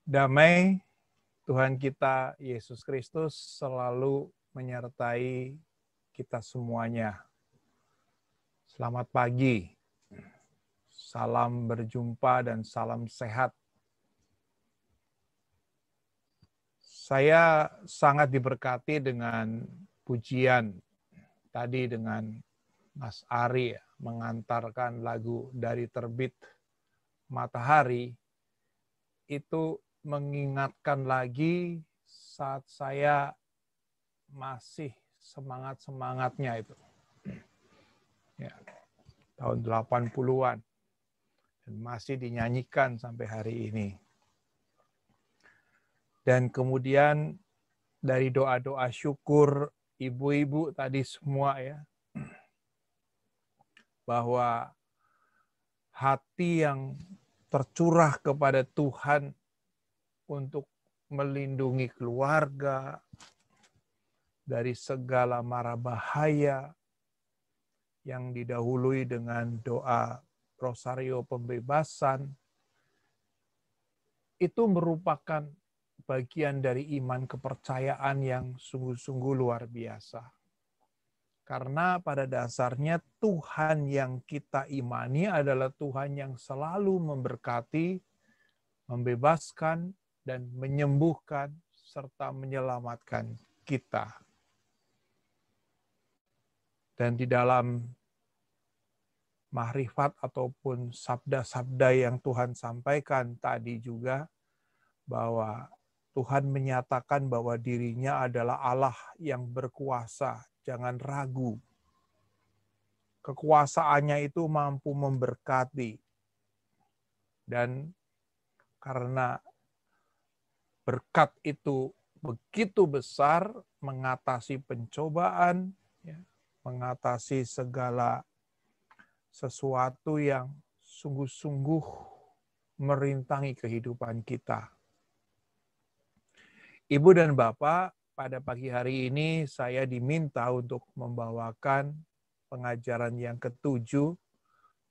Damai Tuhan kita Yesus Kristus selalu menyertai kita semuanya. Selamat pagi, salam berjumpa dan salam sehat. Saya sangat diberkati dengan pujian tadi dengan Mas Ari mengantarkan lagu Dari Terbit Matahari. Itu mengingatkan lagi saat saya masih semangat-semangatnya itu. Ya, tahun 80-an. Dan masih dinyanyikan sampai hari ini. Dan kemudian dari doa-doa syukur ibu-ibu tadi semua ya, bahwa hati yang tercurah kepada Tuhan untuk melindungi keluarga dari segala mara bahaya yang didahului dengan doa rosario pembebasan, itu merupakan bagian dari iman kepercayaan yang sungguh-sungguh luar biasa. Karena pada dasarnya Tuhan yang kita imani adalah Tuhan yang selalu memberkati, membebaskan, dan menyembuhkan, serta menyelamatkan kita. Dan di dalam mahrifat ataupun sabda-sabda yang Tuhan sampaikan tadi juga, bahwa Tuhan menyatakan bahwa dirinya adalah Allah yang berkuasa, jangan ragu. Kekuasaannya itu mampu memberkati. Dan karena berkat itu begitu besar, mengatasi pencobaan, ya, mengatasi segala sesuatu yang sungguh-sungguh merintangi kehidupan kita. Ibu dan Bapak, pada pagi hari ini saya diminta untuk membawakan pengajaran yang ke-7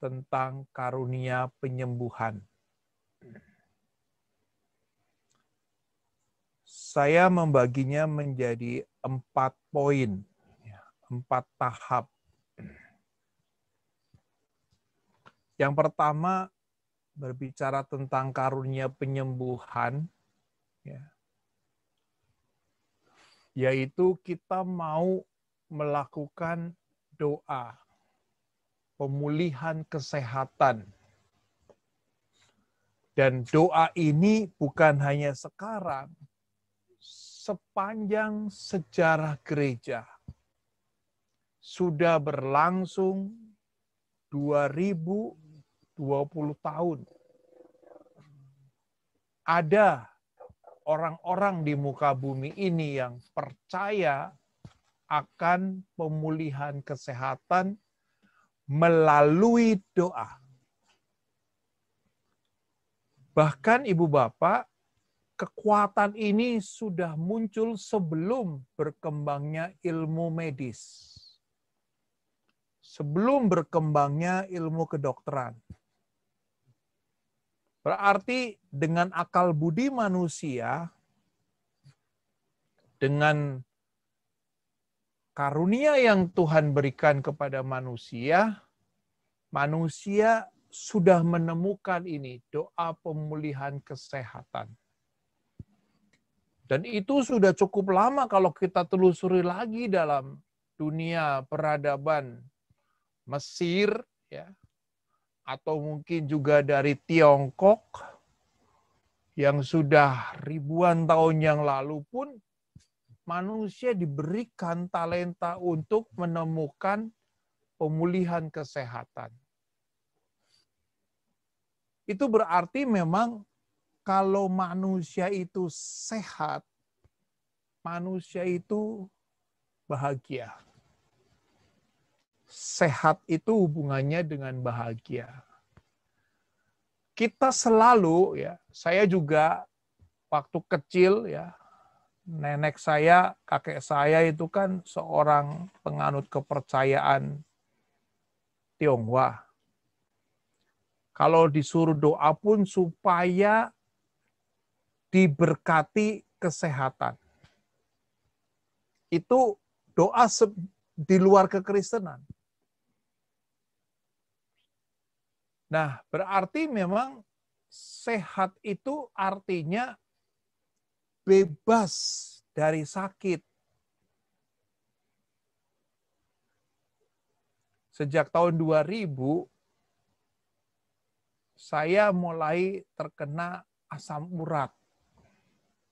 tentang karunia penyembuhan. Saya membaginya menjadi 4 poin, 4 tahap. Yang pertama, berbicara tentang karunia penyembuhan, yaitu kita mau melakukan doa pemulihan kesehatan. Dan doa ini bukan hanya sekarang, sepanjang sejarah gereja. Sudah berlangsung 2020 tahun. Ada orang-orang di muka bumi ini yang percaya akan pemulihan kesehatan melalui doa. Bahkan ibu bapak, kekuatan ini sudah muncul sebelum berkembangnya ilmu medis. Sebelum berkembangnya ilmu kedokteran. Berarti dengan akal budi manusia, dengan karunia yang Tuhan berikan kepada manusia, manusia sudah menemukan ini, doa pemulihan kesehatan. Dan itu sudah cukup lama kalau kita telusuri lagi dalam dunia peradaban Mesir, ya, atau mungkin juga dari Tiongkok, yang sudah ribuan tahun yang lalu pun manusia diberikan talenta untuk menemukan pemulihan kesehatan. Itu berarti memang kalau manusia itu sehat, manusia itu bahagia. Sehat itu hubungannya dengan bahagia. Kita selalu, ya, saya juga waktu kecil, ya, nenek saya, kakek saya itu kan seorang penganut kepercayaan Tionghoa. Kalau disuruh doa pun supaya diberkati kesehatan. Itu doa di luar kekristenan. Nah, berarti memang sehat itu artinya bebas dari sakit. Sejak tahun 2000, saya mulai terkena asam urat.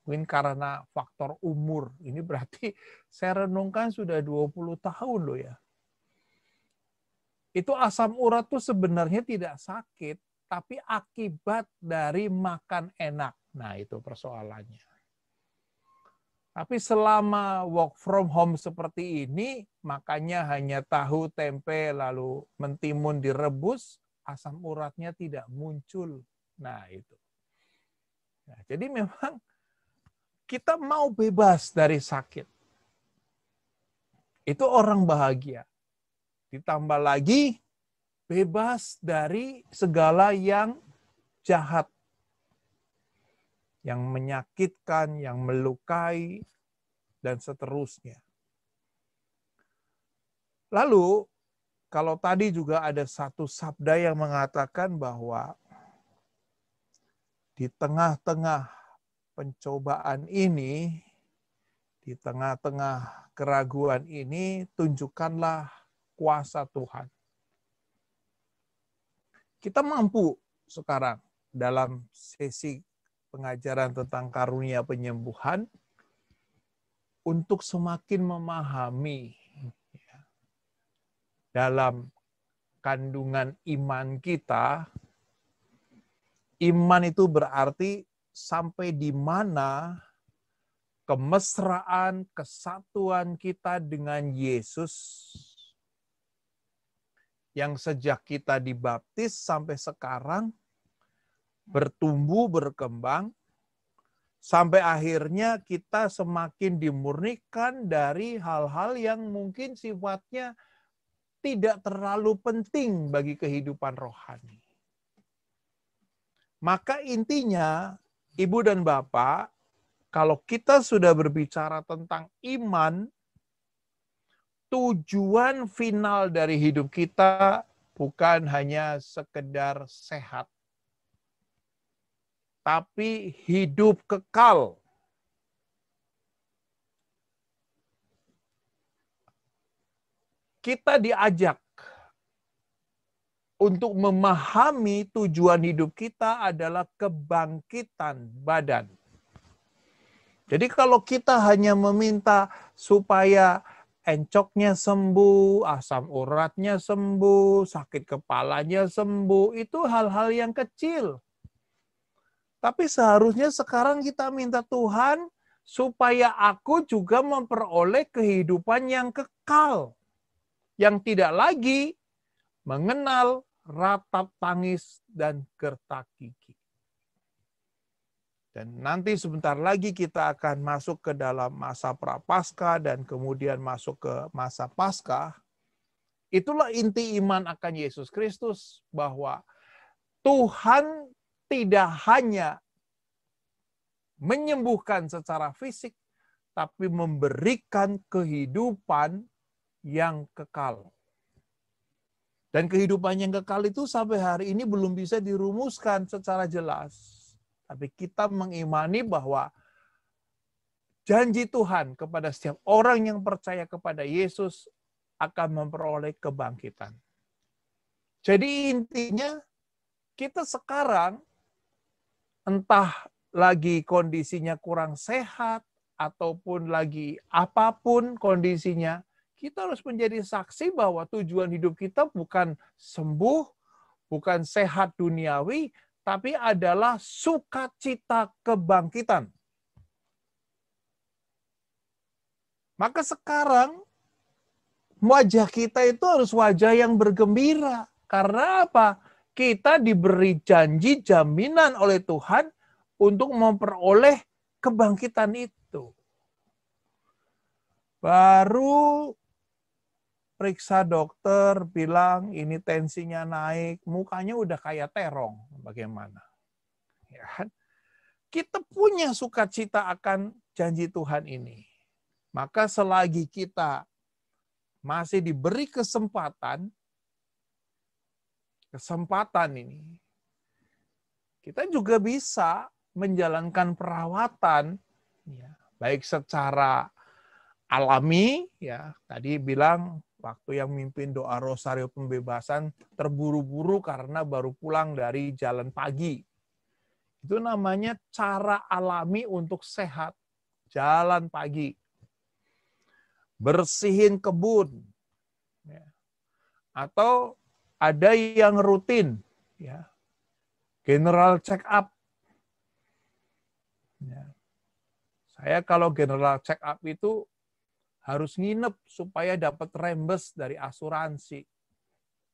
Mungkin karena faktor umur. Ini berarti saya renungkan sudah 20 tahun loh ya. Itu asam urat tuh sebenarnya tidak sakit, tapi akibat dari makan enak. Nah, itu persoalannya. Tapi selama work from home seperti ini, makanya hanya tahu, tempe, lalu mentimun direbus, asam uratnya tidak muncul. Nah, itu. Nah, jadi memang kita mau bebas dari sakit. Itu orang bahagia. Ditambah lagi bebas dari segala yang jahat. Yang menyakitkan, yang melukai, dan seterusnya. Lalu, kalau tadi juga ada satu sabda yang mengatakan bahwa di tengah-tengah pencobaan ini, di tengah-tengah keraguan ini, tunjukkanlah kuasa Tuhan. Kita mampu sekarang dalam sesi pengajaran tentang karunia penyembuhan untuk semakin memahami dalam kandungan iman kita. Iman itu berarti sampai di mana kemesraan, kesatuan kita dengan Yesus yang sejak kita dibaptis sampai sekarang bertumbuh, berkembang, sampai akhirnya kita semakin dimurnikan dari hal-hal yang mungkin sifatnya tidak terlalu penting bagi kehidupan rohani. Maka intinya, Ibu dan Bapak, kalau kita sudah berbicara tentang iman, tujuan final dari hidup kita bukan hanya sekedar sehat, tapi hidup kekal. Kita diajak untuk memahami tujuan hidup kita adalah kebangkitan badan. Jadi kalau kita hanya meminta supaya encoknya sembuh, asam uratnya sembuh, sakit kepalanya sembuh, itu hal-hal yang kecil. Tapi seharusnya sekarang kita minta Tuhan supaya aku juga memperoleh kehidupan yang kekal. Yang tidak lagi mengenal ratap tangis dan gertak gigi. Dan nanti sebentar lagi kita akan masuk ke dalam masa prapaskah dan kemudian masuk ke masa Paskah. Itulah inti iman akan Yesus Kristus, bahwa Tuhan tidak hanya menyembuhkan secara fisik, tapi memberikan kehidupan yang kekal. Dan kehidupan yang kekal itu sampai hari ini belum bisa dirumuskan secara jelas. Tapi kita mengimani bahwa janji Tuhan kepada setiap orang yang percaya kepada Yesus akan memperoleh kebangkitan. Jadi intinya kita sekarang entah lagi kondisinya kurang sehat ataupun lagi apapun kondisinya, kita harus menjadi saksi bahwa tujuan hidup kita bukan sembuh, bukan sehat duniawi, tapi adalah sukacita kebangkitan. Maka sekarang wajah kita itu harus wajah yang bergembira. Karena apa? Kita diberi janji, jaminan oleh Tuhan untuk memperoleh kebangkitan itu. Baru periksa dokter, bilang ini tensinya naik, mukanya udah kayak terong. Bagaimana? Ya kan? kita punya sukacita akan janji Tuhan ini. Maka selagi kita masih diberi kesempatan ini, kita juga bisa menjalankan perawatan, ya, baik secara alami, ya tadi bilang waktu yang mimpin doa rosario pembebasan terburu-buru karena baru pulang dari jalan pagi. Itu namanya cara alami untuk sehat, jalan pagi. Bersihin kebun, ya. Atau ada yang rutin, ya, general check up. Ya. Saya kalau general check up itu harus nginep supaya dapat rembes dari asuransi.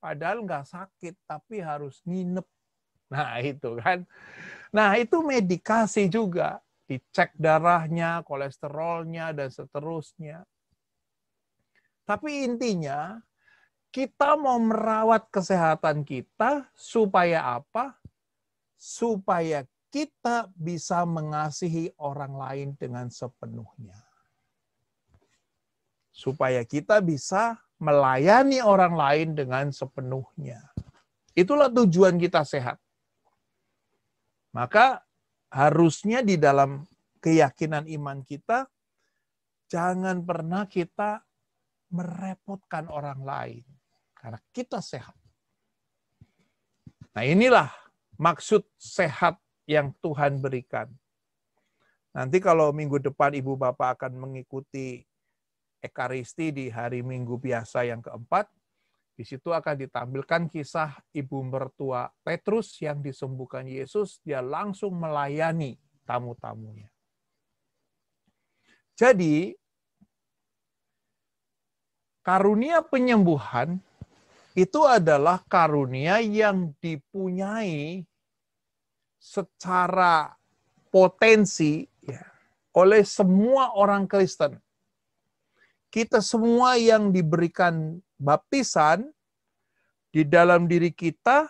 Padahal nggak sakit, tapi harus nginep. Nah itu kan. Nah itu medikasi juga. Dicek darahnya, kolesterolnya, dan seterusnya. Tapi intinya, kita mau merawat kesehatan kita supaya apa? Supaya kita bisa mengasihi orang lain dengan sepenuhnya. Supaya kita bisa melayani orang lain dengan sepenuhnya. Itulah tujuan kita sehat. Maka harusnya di dalam keyakinan iman kita, jangan pernah kita merepotkan orang lain. Karena kita sehat. Nah inilah maksud sehat yang Tuhan berikan. Nanti kalau minggu depan Ibu Bapak akan mengikuti Ekaristi di hari Minggu biasa yang keempat, di situ akan ditampilkan kisah ibu mertua Petrus yang disembuhkan Yesus, dia langsung melayani tamu-tamunya. Jadi, karunia penyembuhan itu adalah karunia yang dipunyai secara potensi, ya, oleh semua orang Kristen. Kita semua yang diberikan baptisan, di dalam diri kita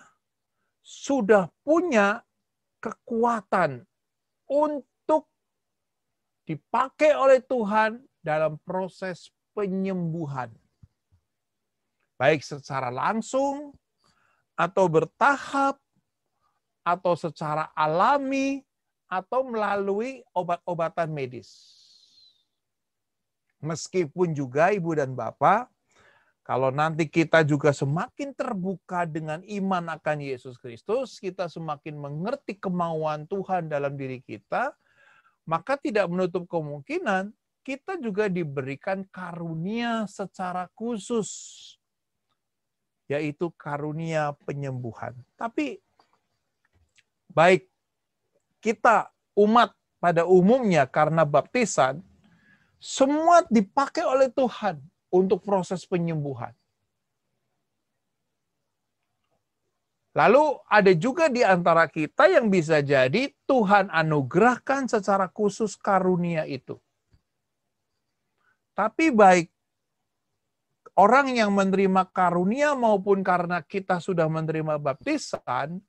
sudah punya kekuatan untuk dipakai oleh Tuhan dalam proses penyembuhan. Baik secara langsung, atau bertahap, atau secara alami, atau melalui obat-obatan medis. Meskipun juga Ibu dan Bapak, kalau nanti kita juga semakin terbuka dengan iman akan Yesus Kristus, kita semakin mengerti kemauan Tuhan dalam diri kita, maka tidak menutup kemungkinan kita juga diberikan karunia secara khusus, yaitu karunia penyembuhan. Tapi baik kita umat pada umumnya karena baptisan, semua dipakai oleh Tuhan untuk proses penyembuhan. Lalu ada juga di antara kita yang bisa jadi Tuhan anugerahkan secara khusus karunia itu. Tapi baik orang yang menerima karunia maupun karena kita sudah menerima baptisan,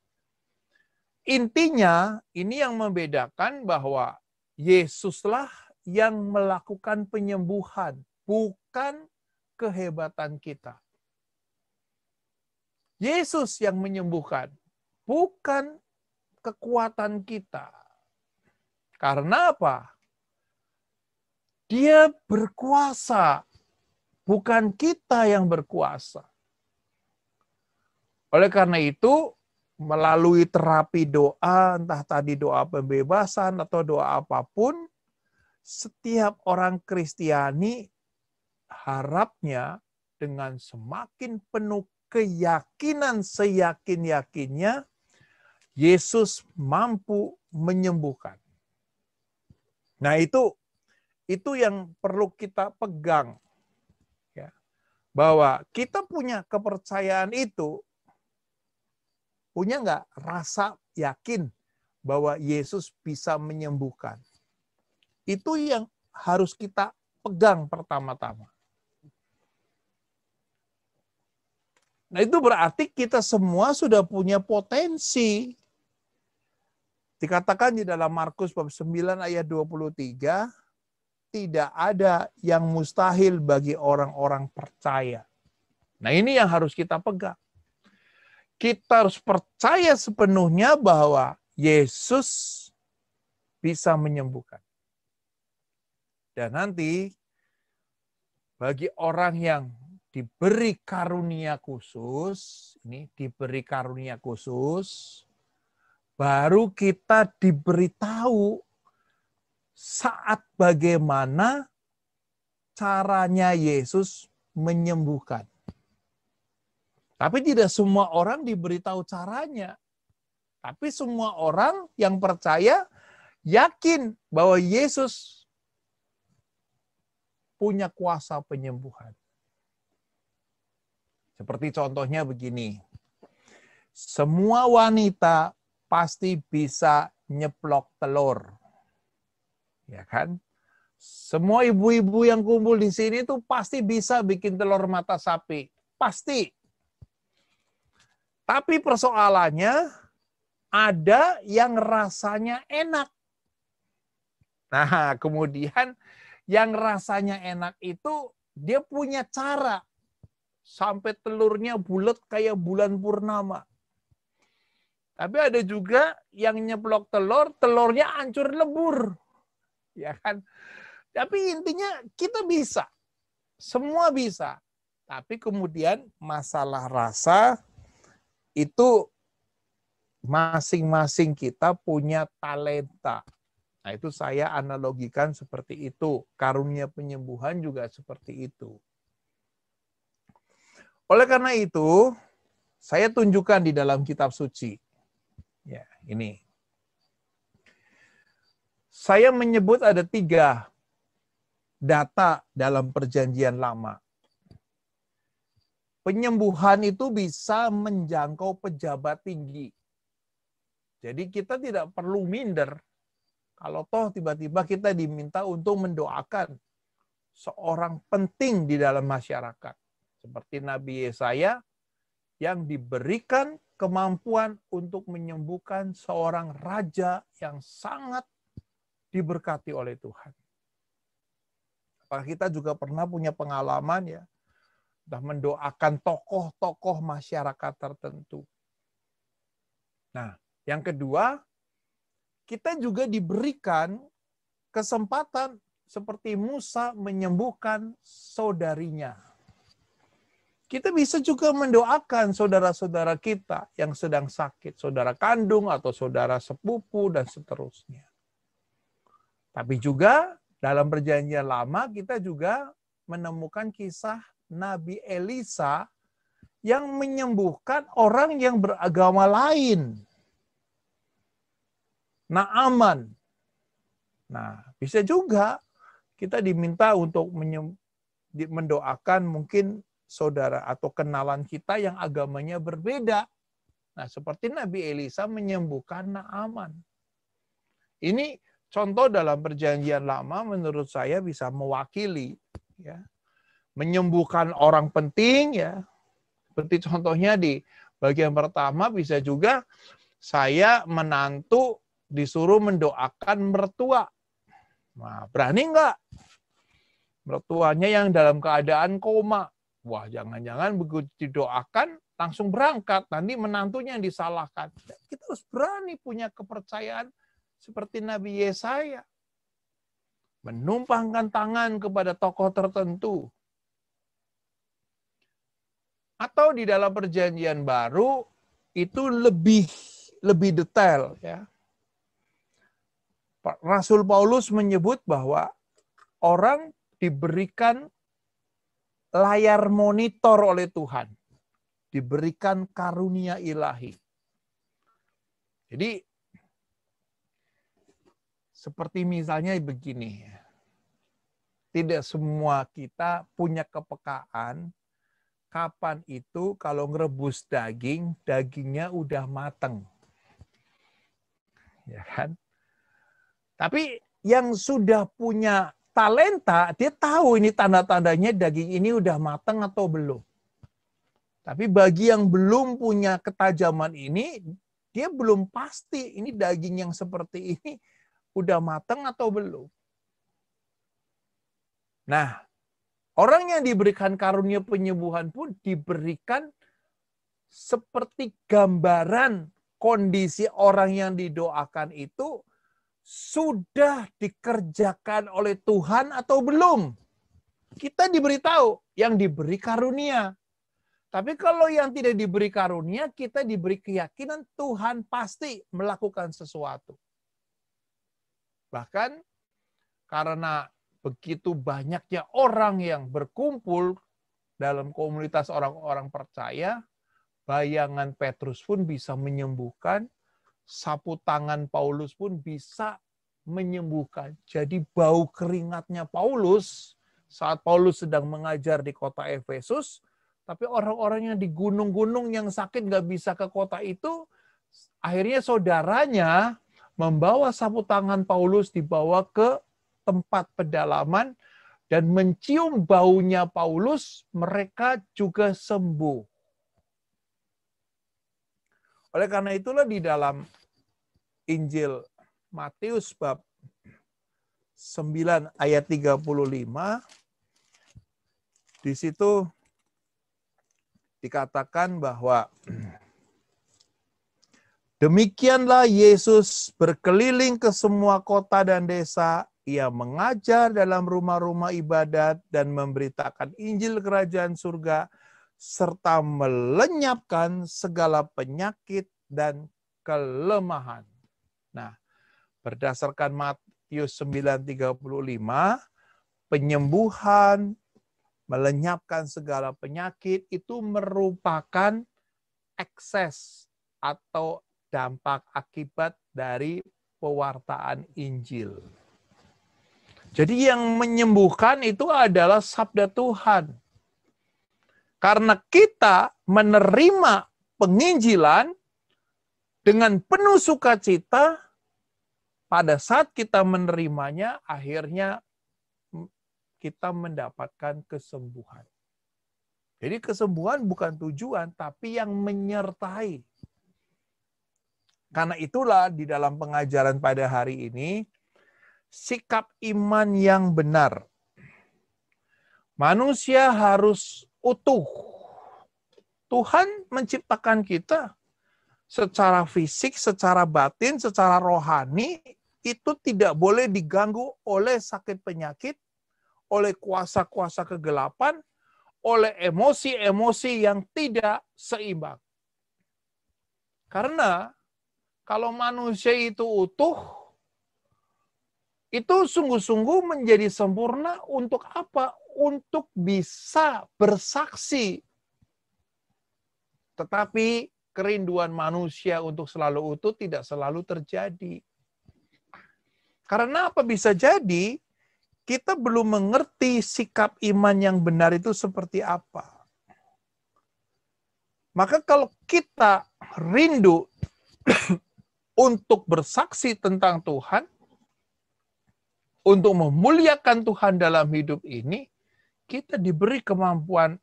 intinya ini yang membedakan bahwa Yesuslah yang melakukan penyembuhan, bukan kehebatan kita. Yesus yang menyembuhkan, bukan kekuatan kita. Karena apa? Dia berkuasa, bukan kita yang berkuasa. Oleh karena itu, melalui terapi doa, entah tadi doa pembebasan atau doa apapun, setiap orang Kristiani harapnya dengan semakin penuh keyakinan seyakin-yakinnya, Yesus mampu menyembuhkan. Nah itu yang perlu kita pegang, ya, bahwa kita punya kepercayaan itu, punya nggak rasa yakin bahwa Yesus bisa menyembuhkan. Itu yang harus kita pegang pertama-tama. Nah itu berarti kita semua sudah punya potensi Dikatakan di dalam Markus bab 9 ayat 23, tidak ada yang mustahil bagi orang-orang percaya. Nah, ini yang harus kita pegang. Kita harus percaya sepenuhnya bahwa Yesus bisa menyembuhkan. Dan nanti bagi orang yang diberi karunia khusus, ini diberi karunia khusus, baru kita diberitahu saat bagaimana caranya Yesus menyembuhkan. Tapi tidak semua orang diberitahu caranya. Tapi semua orang yang percaya yakin bahwa Yesus punya kuasa penyembuhan. Seperti contohnya begini. Semua wanita pasti bisa nyeplok telur. Ya kan? Semua ibu-ibu yang kumpul di sini tuh pasti bisa bikin telur mata sapi. Pasti. Tapi persoalannya ada yang rasanya enak. Nah, kemudian yang rasanya enak itu dia punya cara sampai telurnya bulat kayak bulan purnama. Tapi ada juga yang nyeplok telur, telurnya hancur lebur. Ya kan? Tapi intinya kita bisa. Semua bisa. Tapi kemudian masalah rasa itu masing-masing kita punya talenta. Nah, itu saya analogikan seperti itu. Karunia penyembuhan juga seperti itu. Oleh karena itu, saya tunjukkan di dalam kitab suci. Ya, ini. Saya menyebut ada 3 data dalam perjanjian lama. Penyembuhan itu bisa menjangkau pejabat tinggi. Jadi kita tidak perlu minder. Kalau toh tiba-tiba kita diminta untuk mendoakan seorang penting di dalam masyarakat. Seperti Nabi Yesaya yang diberikan kemampuan untuk menyembuhkan seorang raja yang sangat diberkati oleh Tuhan. Apakah kita juga pernah punya pengalaman ya, sudah mendoakan tokoh-tokoh masyarakat tertentu. Nah, yang kedua, kita juga diberikan kesempatan seperti Musa menyembuhkan saudarinya. Kita bisa juga mendoakan saudara-saudara kita yang sedang sakit, saudara kandung atau saudara sepupu dan seterusnya. Tapi juga dalam perjanjian lama kita juga menemukan kisah Nabi Elisa yang menyembuhkan orang yang beragama lain. Naaman. Nah, bisa juga kita diminta untuk mendoakan mungkin saudara atau kenalan kita yang agamanya berbeda. Nah, seperti Nabi Elisa menyembuhkan Naaman. Ini contoh dalam perjanjian lama menurut saya bisa mewakili ya. Menyembuhkan orang penting ya. Seperti contohnya di bagian pertama bisa juga saya menantu disuruh mendoakan mertua. Nah, berani enggak? Mertuanya yang dalam keadaan koma. Wah, jangan-jangan begitu didoakan langsung berangkat. Nanti menantunya yang disalahkan. Kita harus berani punya kepercayaan seperti Nabi Yesaya. Menumpangkan tangan kepada tokoh tertentu. Atau di dalam perjanjian baru itu lebih detail ya. Rasul Paulus menyebut bahwa orang diberikan layar monitor oleh Tuhan. Diberikan karunia ilahi. Jadi, seperti misalnya begini. Tidak semua kita punya kepekaan kapan itu kalau ngerebus daging, dagingnya udah mateng. Ya kan? Tapi yang sudah punya talenta, dia tahu ini tanda-tandanya daging ini udah matang atau belum. Tapi bagi yang belum punya ketajaman ini, dia belum pasti ini daging yang seperti ini udah matang atau belum. Nah, orang yang diberikan karunia penyembuhan pun diberikan seperti gambaran kondisi orang yang didoakan itu sudah dikerjakan oleh Tuhan atau belum. Kita diberitahu yang diberi karunia. Tapi kalau yang tidak diberi karunia, kita diberi keyakinan Tuhan pasti melakukan sesuatu. Bahkan karena begitu banyaknya orang yang berkumpul dalam komunitas orang-orang percaya, bayangan Petrus pun bisa menyembuhkan, sapu tangan Paulus pun bisa menyembuhkan. Jadi bau keringatnya Paulus saat Paulus sedang mengajar di kota Efesus, tapi orang-orang yang di gunung-gunung yang sakit nggak bisa ke kota itu, akhirnya saudaranya membawa sapu tangan Paulus dibawa ke tempat pedalaman dan mencium baunya Paulus, mereka juga sembuh. Oleh karena itulah di dalam Injil Matius bab 9 ayat 35, di situ dikatakan bahwa demikianlah Yesus berkeliling ke semua kota dan desa, ia mengajar dalam rumah-rumah ibadat dan memberitakan Injil Kerajaan Surga, serta melenyapkan segala penyakit dan kelemahan. Nah, berdasarkan Matius 9:35, penyembuhan, melenyapkan segala penyakit itu merupakan ekses atau dampak akibat dari pewartaan Injil. Jadi yang menyembuhkan itu adalah sabda Tuhan. Karena kita menerima penginjilan dengan penuh sukacita, pada saat kita menerimanya, akhirnya kita mendapatkan kesembuhan. Jadi kesembuhan bukan tujuan, tapi yang menyertai. Karena itulah di dalam pengajaran pada hari ini, sikap iman yang benar. Manusia harus utuh. Tuhan menciptakan kita secara fisik, secara batin, secara rohani, itu tidak boleh diganggu oleh sakit penyakit, oleh kuasa-kuasa kegelapan, oleh emosi-emosi yang tidak seimbang. Karena kalau manusia itu utuh, itu sungguh-sungguh menjadi sempurna untuk apa? Untuk bisa bersaksi. Tetapi kerinduan manusia untuk selalu utuh tidak selalu terjadi. Karena apa? Bisa jadi kita belum mengerti sikap iman yang benar itu seperti apa. Maka kalau kita rindu untuk bersaksi tentang Tuhan, untuk memuliakan Tuhan dalam hidup ini, kita diberi kemampuan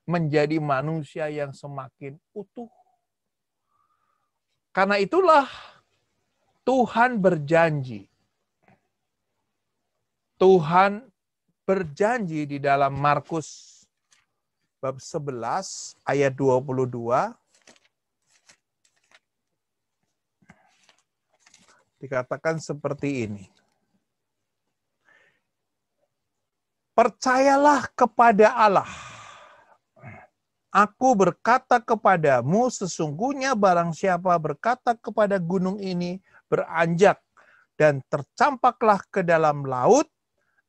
menjadi manusia yang semakin utuh. Karena itulah Tuhan berjanji. Tuhan berjanji di dalam Markus bab 11 ayat 22. Dikatakan seperti ini. Percayalah kepada Allah. Aku berkata kepadamu, sesungguhnya barang siapa berkata kepada gunung ini, beranjak dan tercampaklah ke dalam laut,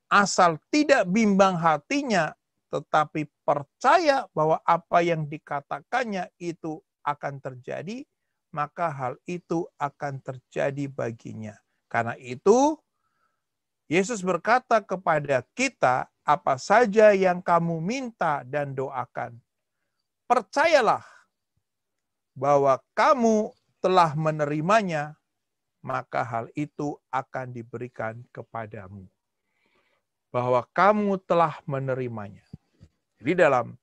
asal tidak bimbang hatinya, tetapi percaya bahwa apa yang dikatakannya itu akan terjadi, maka hal itu akan terjadi baginya. Karena itu, Yesus berkata kepada kita, apa saja yang kamu minta dan doakan, percayalah bahwa kamu telah menerimanya, maka hal itu akan diberikan kepadamu. Bahwa kamu telah menerimanya. Jadi dalam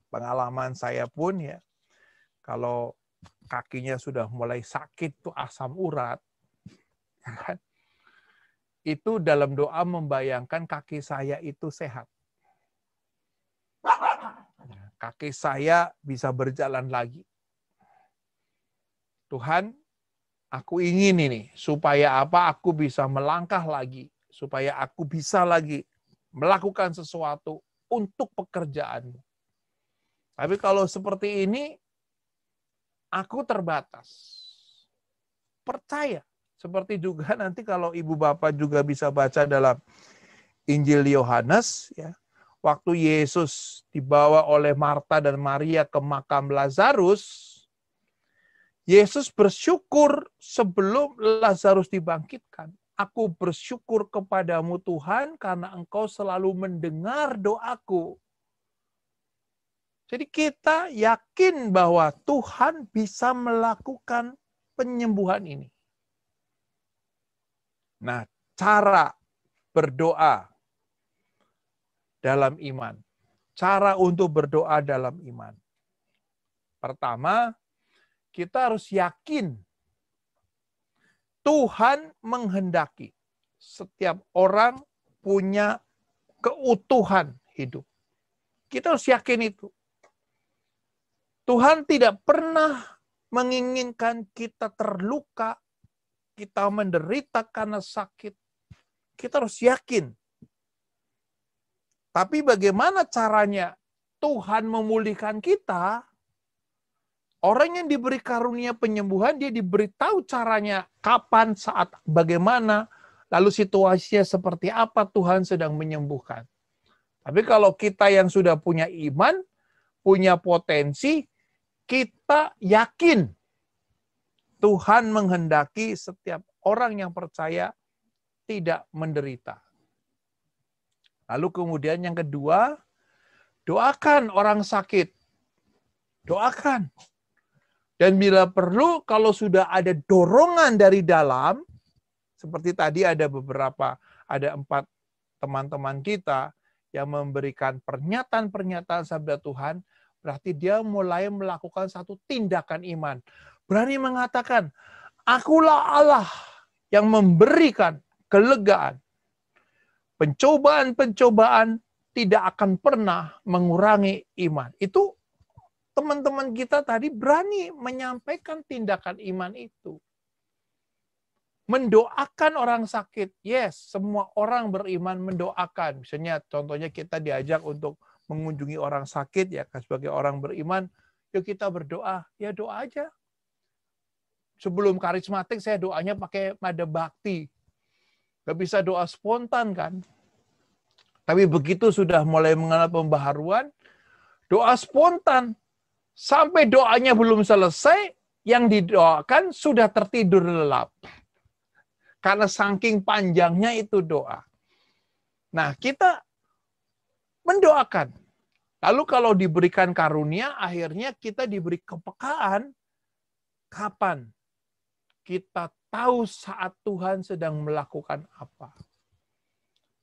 pengalaman saya pun ya, Kalau kakinya sudah mulai sakit tuh asam urat, itu dalam doa membayangkan kaki saya itu sehat. Kaki saya bisa berjalan lagi. Tuhan, aku ingin ini, supaya apa? Aku bisa melangkah lagi, supaya aku bisa lagi melakukan sesuatu untuk pekerjaanmu. Tapi kalau seperti ini, aku terbatas. Percaya. Seperti juga nanti kalau ibu bapak juga bisa baca dalam Injil Yohanes, ya, waktu Yesus dibawa oleh Marta dan Maria ke makam Lazarus, Yesus bersyukur sebelum Lazarus dibangkitkan. Aku bersyukur kepadamu Tuhan karena engkau selalu mendengar doaku. Jadi kita yakin bahwa Tuhan bisa melakukan penyembuhan ini. Nah, cara berdoa dalam iman. Cara untuk berdoa dalam iman. Pertama, kita harus yakin Tuhan menghendaki setiap orang punya keutuhan hidup. Kita harus yakin itu. Tuhan tidak pernah menginginkan kita terluka, kita menderita karena sakit. Kita harus yakin. Tapi bagaimana caranya Tuhan memulihkan kita? Orang yang diberi karunia penyembuhan, dia diberitahu caranya, kapan, saat, bagaimana, lalu situasinya seperti apa Tuhan sedang menyembuhkan. Tapi kalau kita yang sudah punya iman, punya potensi, kita yakin Tuhan menghendaki setiap orang yang percaya tidak menderita. Lalu kemudian yang kedua, doakan orang sakit. Doakan. Dan bila perlu, kalau sudah ada dorongan dari dalam, seperti tadi ada 4 teman-teman kita yang memberikan pernyataan-pernyataan sabda Tuhan, berarti dia mulai melakukan satu tindakan iman. Berani mengatakan, akulah Allah yang memberikan kelegaan. Pencobaan-pencobaan tidak akan pernah mengurangi iman. Itu teman-teman kita tadi berani menyampaikan tindakan iman itu. Mendoakan orang sakit. Yes, semua orang beriman mendoakan. Misalnya contohnya kita diajak untuk mengunjungi orang sakit, ya sebagai orang beriman, yuk kita berdoa. Ya doa aja. Sebelum karismatik saya doanya pakai nada bakti. Gak bisa doa spontan kan. Tapi begitu sudah mulai mengenal pembaharuan, doa spontan. Sampai doanya belum selesai, yang didoakan sudah tertidur lelap. Karena saking panjangnya itu doa. Nah, kita mendoakan. Lalu kalau diberikan karunia, akhirnya kita diberi kepekaan. Kapan? Kita tahu saat Tuhan sedang melakukan apa.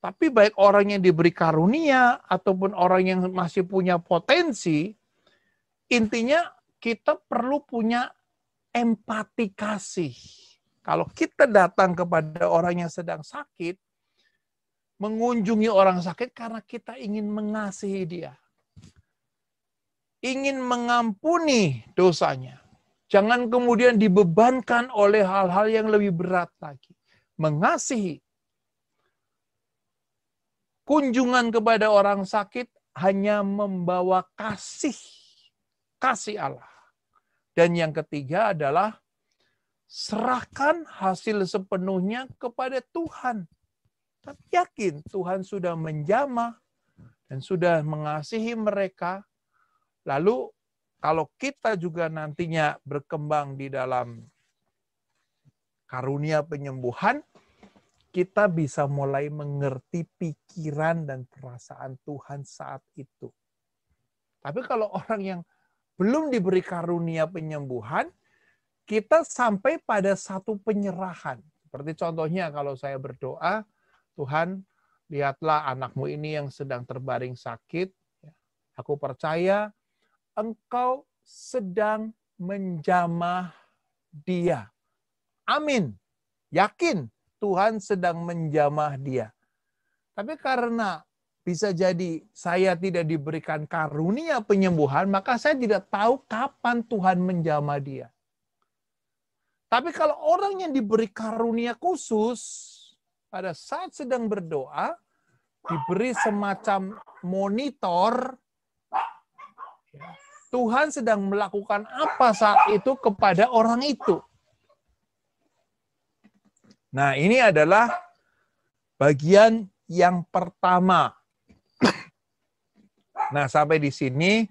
Tapi baik orang yang diberi karunia, ataupun orang yang masih punya potensi, intinya kita perlu punya empati kasih. Kalau kita datang kepada orang yang sedang sakit, mengunjungi orang sakit karena kita ingin mengasihi dia. Ingin mengampuni dosanya. Jangan kemudian dibebankan oleh hal-hal yang lebih berat lagi. Mengasihi. Kunjungan kepada orang sakit hanya membawa kasih. Kasih Allah. Dan yang ketiga adalah serahkan hasil sepenuhnya kepada Tuhan. Tapi yakin Tuhan sudah menjamah dan sudah mengasihi mereka. Lalu kalau kita juga nantinya berkembang di dalam karunia penyembuhan, kita bisa mulai mengerti pikiran dan perasaan Tuhan saat itu. Tapi kalau orang yang belum diberi karunia penyembuhan, kita sampai pada satu penyerahan. Seperti contohnya kalau saya berdoa, Tuhan, lihatlah anakmu ini yang sedang terbaring sakit. Aku percaya Engkau sedang menjamah dia. Amin. Yakin Tuhan sedang menjamah dia. Tapi karena bisa jadi saya tidak diberikan karunia penyembuhan, maka saya tidak tahu kapan Tuhan menjamah dia. Tapi kalau orang yang diberi karunia khusus, pada saat sedang berdoa, diberi semacam monitor, Tuhan sedang melakukan apa saat itu kepada orang itu. Nah, ini adalah bagian yang pertama. Nah, sampai di sini,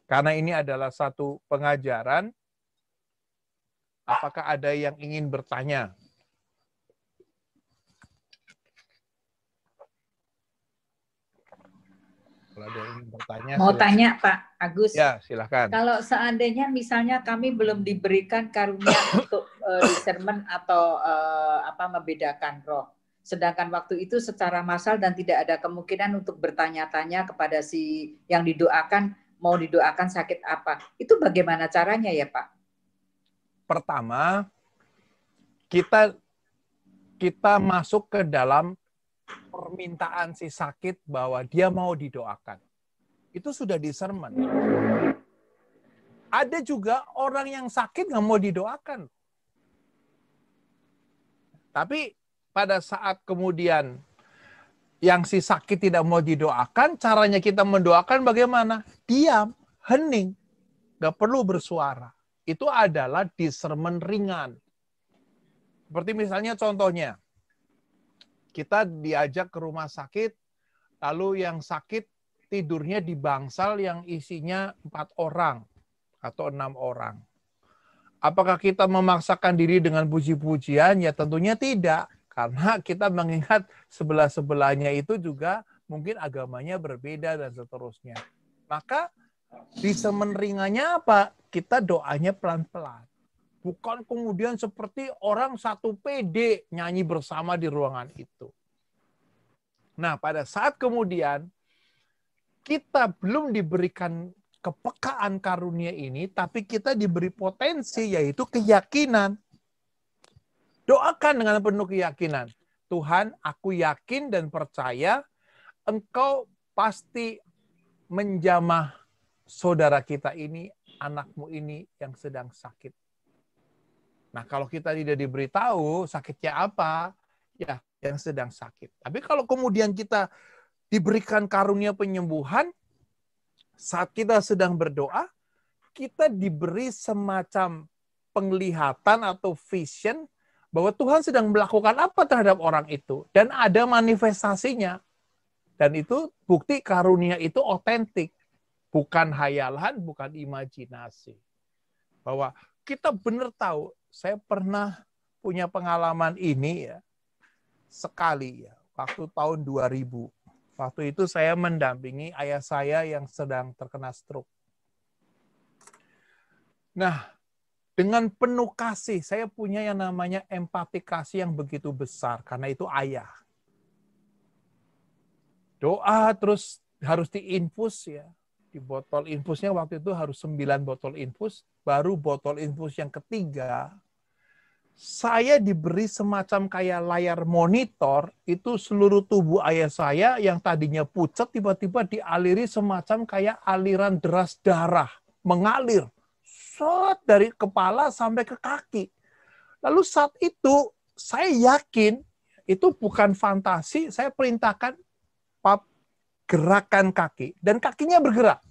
karena ini adalah satu pengajaran, apakah ada yang ingin bertanya? Kalau ada yang ingin bertanya, mau silakan. tanya Pak Agus. Ya, silakan. Kalau seandainya misalnya kami belum diberikan karunia untuk discernment atau membedakan roh, sedangkan waktu itu secara massal dan tidak ada kemungkinan untuk bertanya-tanya kepada si yang didoakan, mau didoakan sakit apa, itu bagaimana caranya ya Pak? Pertama, kita masuk ke dalam permintaan si sakit bahwa dia mau didoakan. Itu sudah discernment. Ada juga orang yang sakit nggak mau didoakan. Tapi pada saat kemudian yang si sakit tidak mau didoakan, caranya kita mendoakan bagaimana? Diam, hening, nggak perlu bersuara. Itu adalah discernment ringan. Seperti misalnya contohnya, kita diajak ke rumah sakit, lalu yang sakit tidurnya di bangsal yang isinya 4 orang atau 6 orang. Apakah kita memaksakan diri dengan puji-pujian? Ya tentunya tidak. Karena kita mengingat sebelah-sebelahnya itu juga mungkin agamanya berbeda dan seterusnya. Maka discernment ringannya apa? Kita doanya pelan-pelan. Bukan kemudian seperti orang satu PD nyanyi bersama di ruangan itu. Nah, pada saat kemudian kita belum diberikan kepekaan karunia ini, tapi kita diberi potensi, yaitu keyakinan. Doakan dengan penuh keyakinan. Tuhan, aku yakin dan percaya Engkau pasti menjamah saudara kita ini, anakmu ini yang sedang sakit. Nah, kalau kita tidak diberitahu sakitnya apa, ya yang sedang sakit. Tapi kalau kemudian kita diberikan karunia penyembuhan, saat kita sedang berdoa, kita diberi semacam penglihatan atau vision bahwa Tuhan sedang melakukan apa terhadap orang itu. Dan ada manifestasinya. Dan itu bukti karunia itu otentik. Bukan hayalan, bukan imajinasi. Bahwa kita benar tahu, saya pernah punya pengalaman ini ya, sekali ya, waktu tahun 2000. Waktu itu saya mendampingi ayah saya yang sedang terkena stroke. Nah, dengan penuh kasih, saya punya yang namanya empati kasih yang begitu besar, karena itu ayah. Doa terus harus diinfus ya. Di botol infusnya waktu itu harus 9 botol infus, baru botol infus yang ketiga, saya diberi semacam kayak layar monitor, itu seluruh tubuh ayah saya yang tadinya pucat, tiba-tiba dialiri semacam kayak aliran deras darah, mengalir dari kepala sampai ke kaki. Lalu saat itu, saya yakin, itu bukan fantasi, saya perintahkan, Pap, gerakan kaki, dan kakinya bergerak.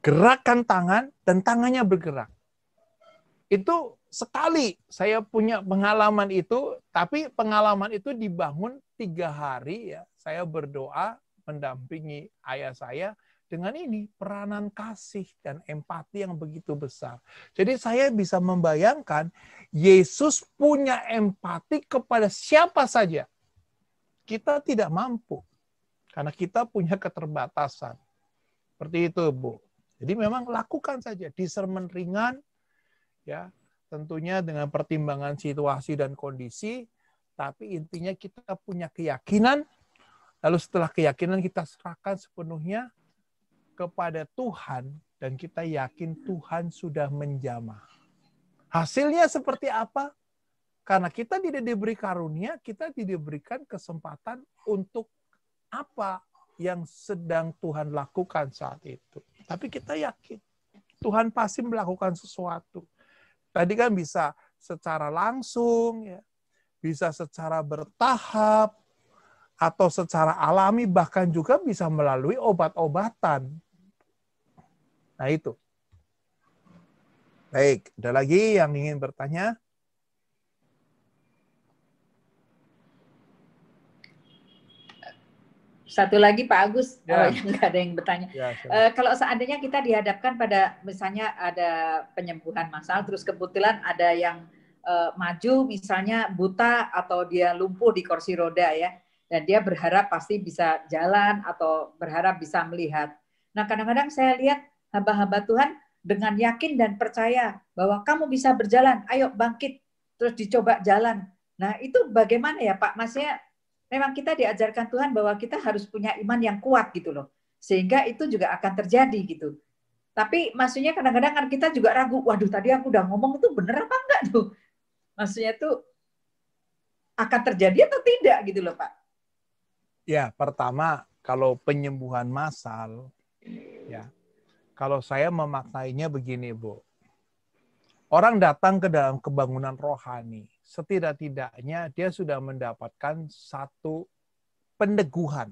Gerakan tangan, dan tangannya bergerak. Itu sekali saya punya pengalaman itu, tapi pengalaman itu dibangun 3 hari ya. Saya berdoa mendampingi ayah saya dengan ini, peranan kasih dan empati yang begitu besar. Jadi saya bisa membayangkan Yesus punya empati kepada siapa saja. Kita tidak mampu. Karena kita punya keterbatasan. Seperti itu, Bu. Jadi memang lakukan saja discernment ringan, ya, tentunya dengan pertimbangan situasi dan kondisi, tapi intinya kita punya keyakinan, lalu setelah keyakinan kita serahkan sepenuhnya kepada Tuhan, dan kita yakin Tuhan sudah menjamah. Hasilnya seperti apa? Karena kita tidak diberi karunia, kita tidak diberikan kesempatan untuk apa yang sedang Tuhan lakukan saat itu. Tapi kita yakin Tuhan pasti melakukan sesuatu. Tadi kan bisa secara langsung, ya, bisa secara bertahap, atau secara alami, bahkan juga bisa melalui obat-obatan. Nah itu. Baik, ada lagi yang ingin bertanya? Satu lagi Pak Agus, Ya. yang nggak ada yang bertanya. Ya, kalau seandainya kita dihadapkan pada misalnya ada penyembuhan massal, terus kebetulan ada yang maju, misalnya buta atau dia lumpuh di kursi roda ya, dan dia berharap pasti bisa jalan atau berharap bisa melihat. Nah kadang-kadang saya lihat hamba-hamba Tuhan dengan yakin dan percaya bahwa kamu bisa berjalan, ayo bangkit, terus dicoba jalan. Nah itu bagaimana ya Pak? Maksudnya memang kita diajarkan Tuhan bahwa kita harus punya iman yang kuat gitu loh. Sehingga itu juga akan terjadi gitu. Tapi maksudnya kadang-kadang kan kita juga ragu, waduh tadi aku udah ngomong itu bener apa enggak tuh? Maksudnya itu akan terjadi atau tidak gitu loh Pak? Ya, pertama kalau penyembuhan massal, ya, kalau saya memaknainya begini, Bu. Orang datang ke dalam kebangunan rohani, setidak-tidaknya dia sudah mendapatkan satu peneguhan.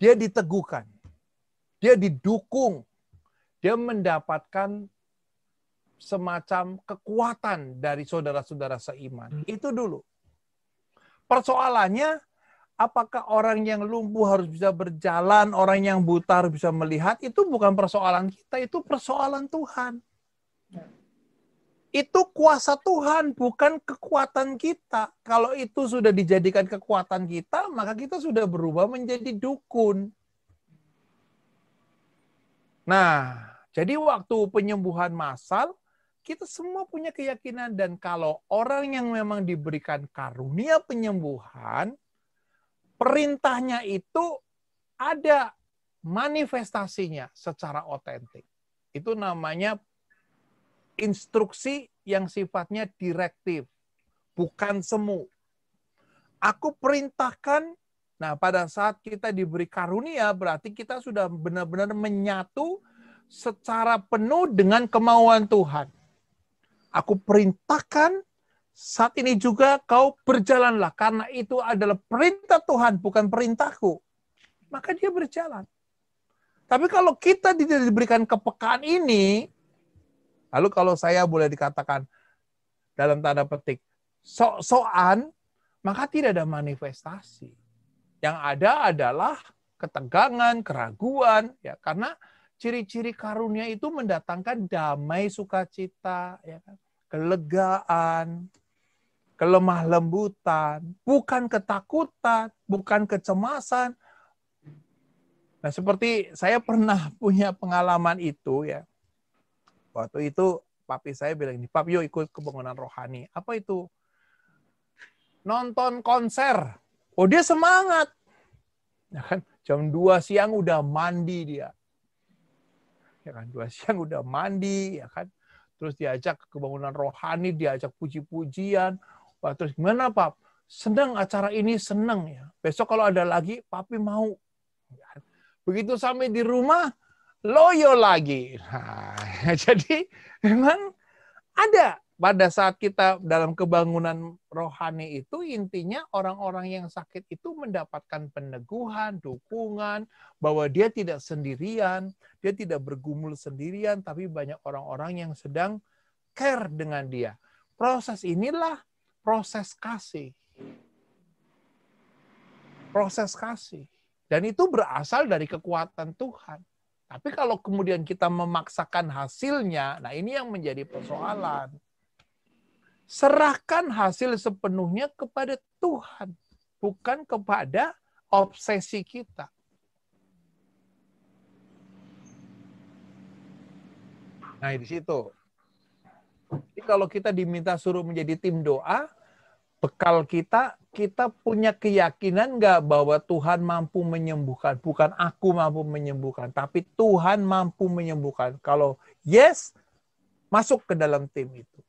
Dia diteguhkan, dia didukung, dia mendapatkan semacam kekuatan dari saudara-saudara seiman. Itu dulu. Persoalannya, apakah orang yang lumpuh harus bisa berjalan, orang yang buta harus bisa melihat, itu bukan persoalan kita, itu persoalan Tuhan. Itu kuasa Tuhan, bukan kekuatan kita. Kalau itu sudah dijadikan kekuatan kita, maka kita sudah berubah menjadi dukun. Nah, jadi waktu penyembuhan massal, kita semua punya keyakinan. Dan kalau orang yang memang diberikan karunia penyembuhan, perintahnya itu ada manifestasinya secara otentik. Itu namanya instruksi yang sifatnya direktif, bukan semu. Aku perintahkan, nah pada saat kita diberi karunia, berarti kita sudah benar-benar menyatu secara penuh dengan kemauan Tuhan. Aku perintahkan, saat ini juga kau berjalanlah, karena itu adalah perintah Tuhan, bukan perintahku. Maka dia berjalan. Tapi kalau kita tidak diberikan kepekaan ini, lalu kalau saya boleh dikatakan dalam tanda petik sok-sokan, maka tidak ada manifestasi. Yang ada adalah ketegangan, keraguan, ya, karena ciri-ciri karunia itu mendatangkan damai, sukacita, ya, kelegaan, kelemah lembutan, bukan ketakutan, bukan kecemasan. Nah, seperti saya pernah punya pengalaman itu, ya. Waktu itu papi saya bilang, "Pap, yuk ikut kebangunan rohani." Apa itu? Nonton konser. Oh, dia semangat. Ya kan, jam 2 siang udah mandi dia. Ya kan, 2 siang udah mandi, ya kan. Terus diajak ke kebangunan rohani, diajak puji-pujian. Wah, terus gimana, Pap? Senang acara ini, senang ya. Besok kalau ada lagi, papi mau. Begitu sampai di rumah, loyo lagi. Nah, jadi memang ada pada saat kita dalam kebangunan rohani itu, intinya orang-orang yang sakit itu mendapatkan peneguhan, dukungan, bahwa dia tidak sendirian, dia tidak bergumul sendirian, tapi banyak orang-orang yang sedang care dengan dia. Proses inilah proses kasih. Proses kasih. Dan itu berasal dari kekuatan Tuhan. Tapi kalau kemudian kita memaksakan hasilnya, nah ini yang menjadi persoalan. Serahkan hasil sepenuhnya kepada Tuhan, bukan kepada obsesi kita. Nah, di situ. Jadi kalau kita diminta suruh menjadi tim doa, bekal kita, kita punya keyakinan nggak bahwa Tuhan mampu menyembuhkan? Bukan aku mampu menyembuhkan, tapi Tuhan mampu menyembuhkan. Kalau yes, masuk ke dalam tim itu.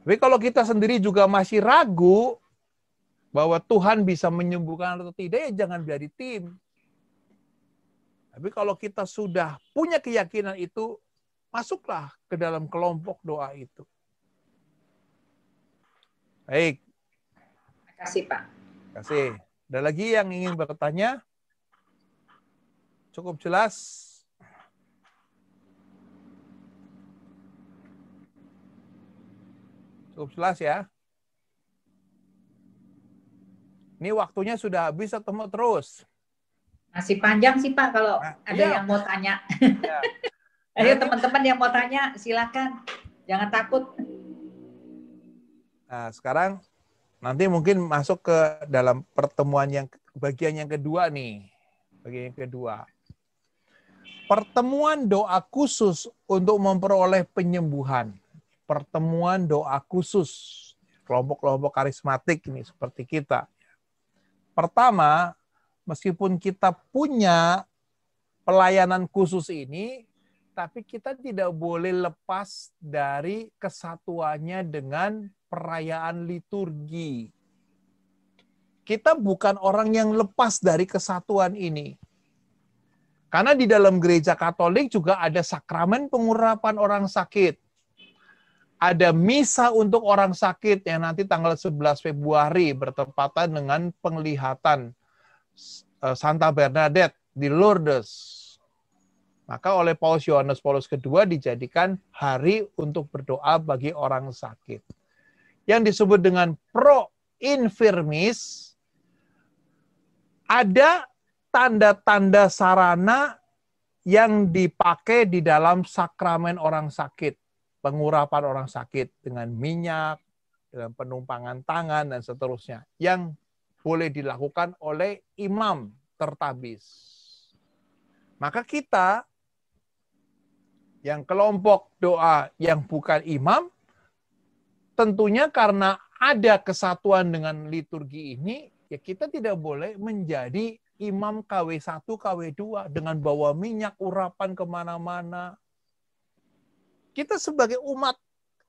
Tapi kalau kita sendiri juga masih ragu bahwa Tuhan bisa menyembuhkan atau tidak, ya jangan jadi tim. Tapi kalau kita sudah punya keyakinan itu, masuklah ke dalam kelompok doa itu. Baik. Terima kasih, Pak. Terima kasih. Ada lagi yang ingin bertanya? Cukup jelas? Cukup jelas ya? Ini waktunya sudah habis atau mau terus? Masih panjang sih, Pak, kalau ada iya. yang mau tanya. Ya. Ayo teman-teman yang mau tanya, silakan. Jangan takut. Nah, sekarang nanti mungkin masuk ke dalam pertemuan yang bagian yang kedua nih. Bagian yang kedua. Pertemuan doa khusus untuk memperoleh penyembuhan. Pertemuan doa khusus. Kelompok-kelompok karismatik ini seperti kita. Pertama, meskipun kita punya pelayanan khusus ini, tapi kita tidak boleh lepas dari kesatuannya dengan perayaan liturgi. Kita bukan orang yang lepas dari kesatuan ini. Karena di dalam gereja Katolik juga ada sakramen pengurapan orang sakit. Ada misa untuk orang sakit yang nanti tanggal 11 Februari bertepatan dengan penglihatan Santa Bernadette di Lourdes. Maka oleh Paus Yohanes Paulus II dijadikan hari untuk berdoa bagi orang sakit. Yang disebut dengan pro infirmis, ada tanda-tanda sarana yang dipakai di dalam sakramen orang sakit. Pengurapan orang sakit dengan minyak, dengan penumpangan tangan, dan seterusnya. Yang boleh dilakukan oleh imam tertabis. Maka kita yang kelompok doa yang bukan imam, tentunya karena ada kesatuan dengan liturgi ini, ya kita tidak boleh menjadi imam KW1, KW2 dengan bawa minyak urapan kemana-mana. Kita sebagai umat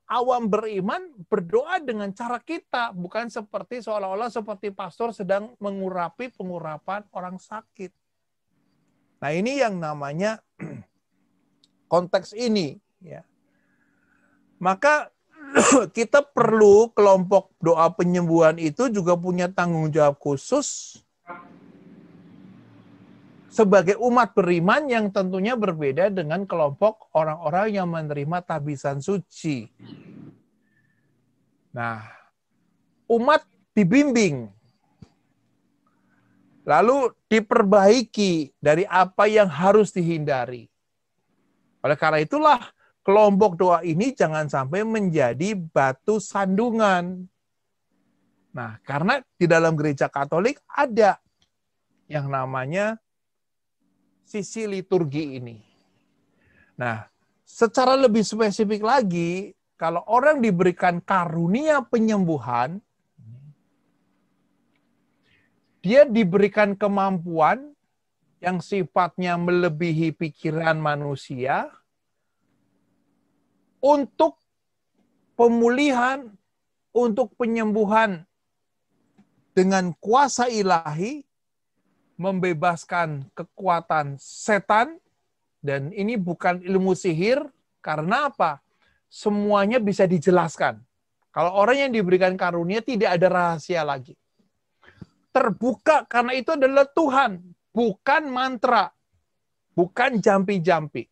awam beriman berdoa dengan cara kita, bukan seperti seolah-olah seperti pastor sedang mengurapi pengurapan orang sakit. Nah ini yang namanya konteks ini, ya. Maka kita perlu kelompok doa penyembuhan itu juga punya tanggung jawab khusus sebagai umat beriman yang tentunya berbeda dengan kelompok orang-orang yang menerima tabisan suci. Nah, umat dibimbing, lalu diperbaiki dari apa yang harus dihindari. Oleh karena itulah, kelompok doa ini jangan sampai menjadi batu sandungan. Nah, karena di dalam gereja Katolik ada yang namanya sisi liturgi ini. Nah, secara lebih spesifik lagi, kalau orang diberikan karunia penyembuhan, dia diberikan kemampuan yang sifatnya melebihi pikiran manusia untuk pemulihan, untuk penyembuhan dengan kuasa ilahi, membebaskan kekuatan setan, dan ini bukan ilmu sihir, karena apa? Semuanya bisa dijelaskan. Kalau orang yang diberikan karunia tidak ada rahasia lagi. Terbuka karena itu adalah Tuhan, bukan mantra, bukan jampi-jampi.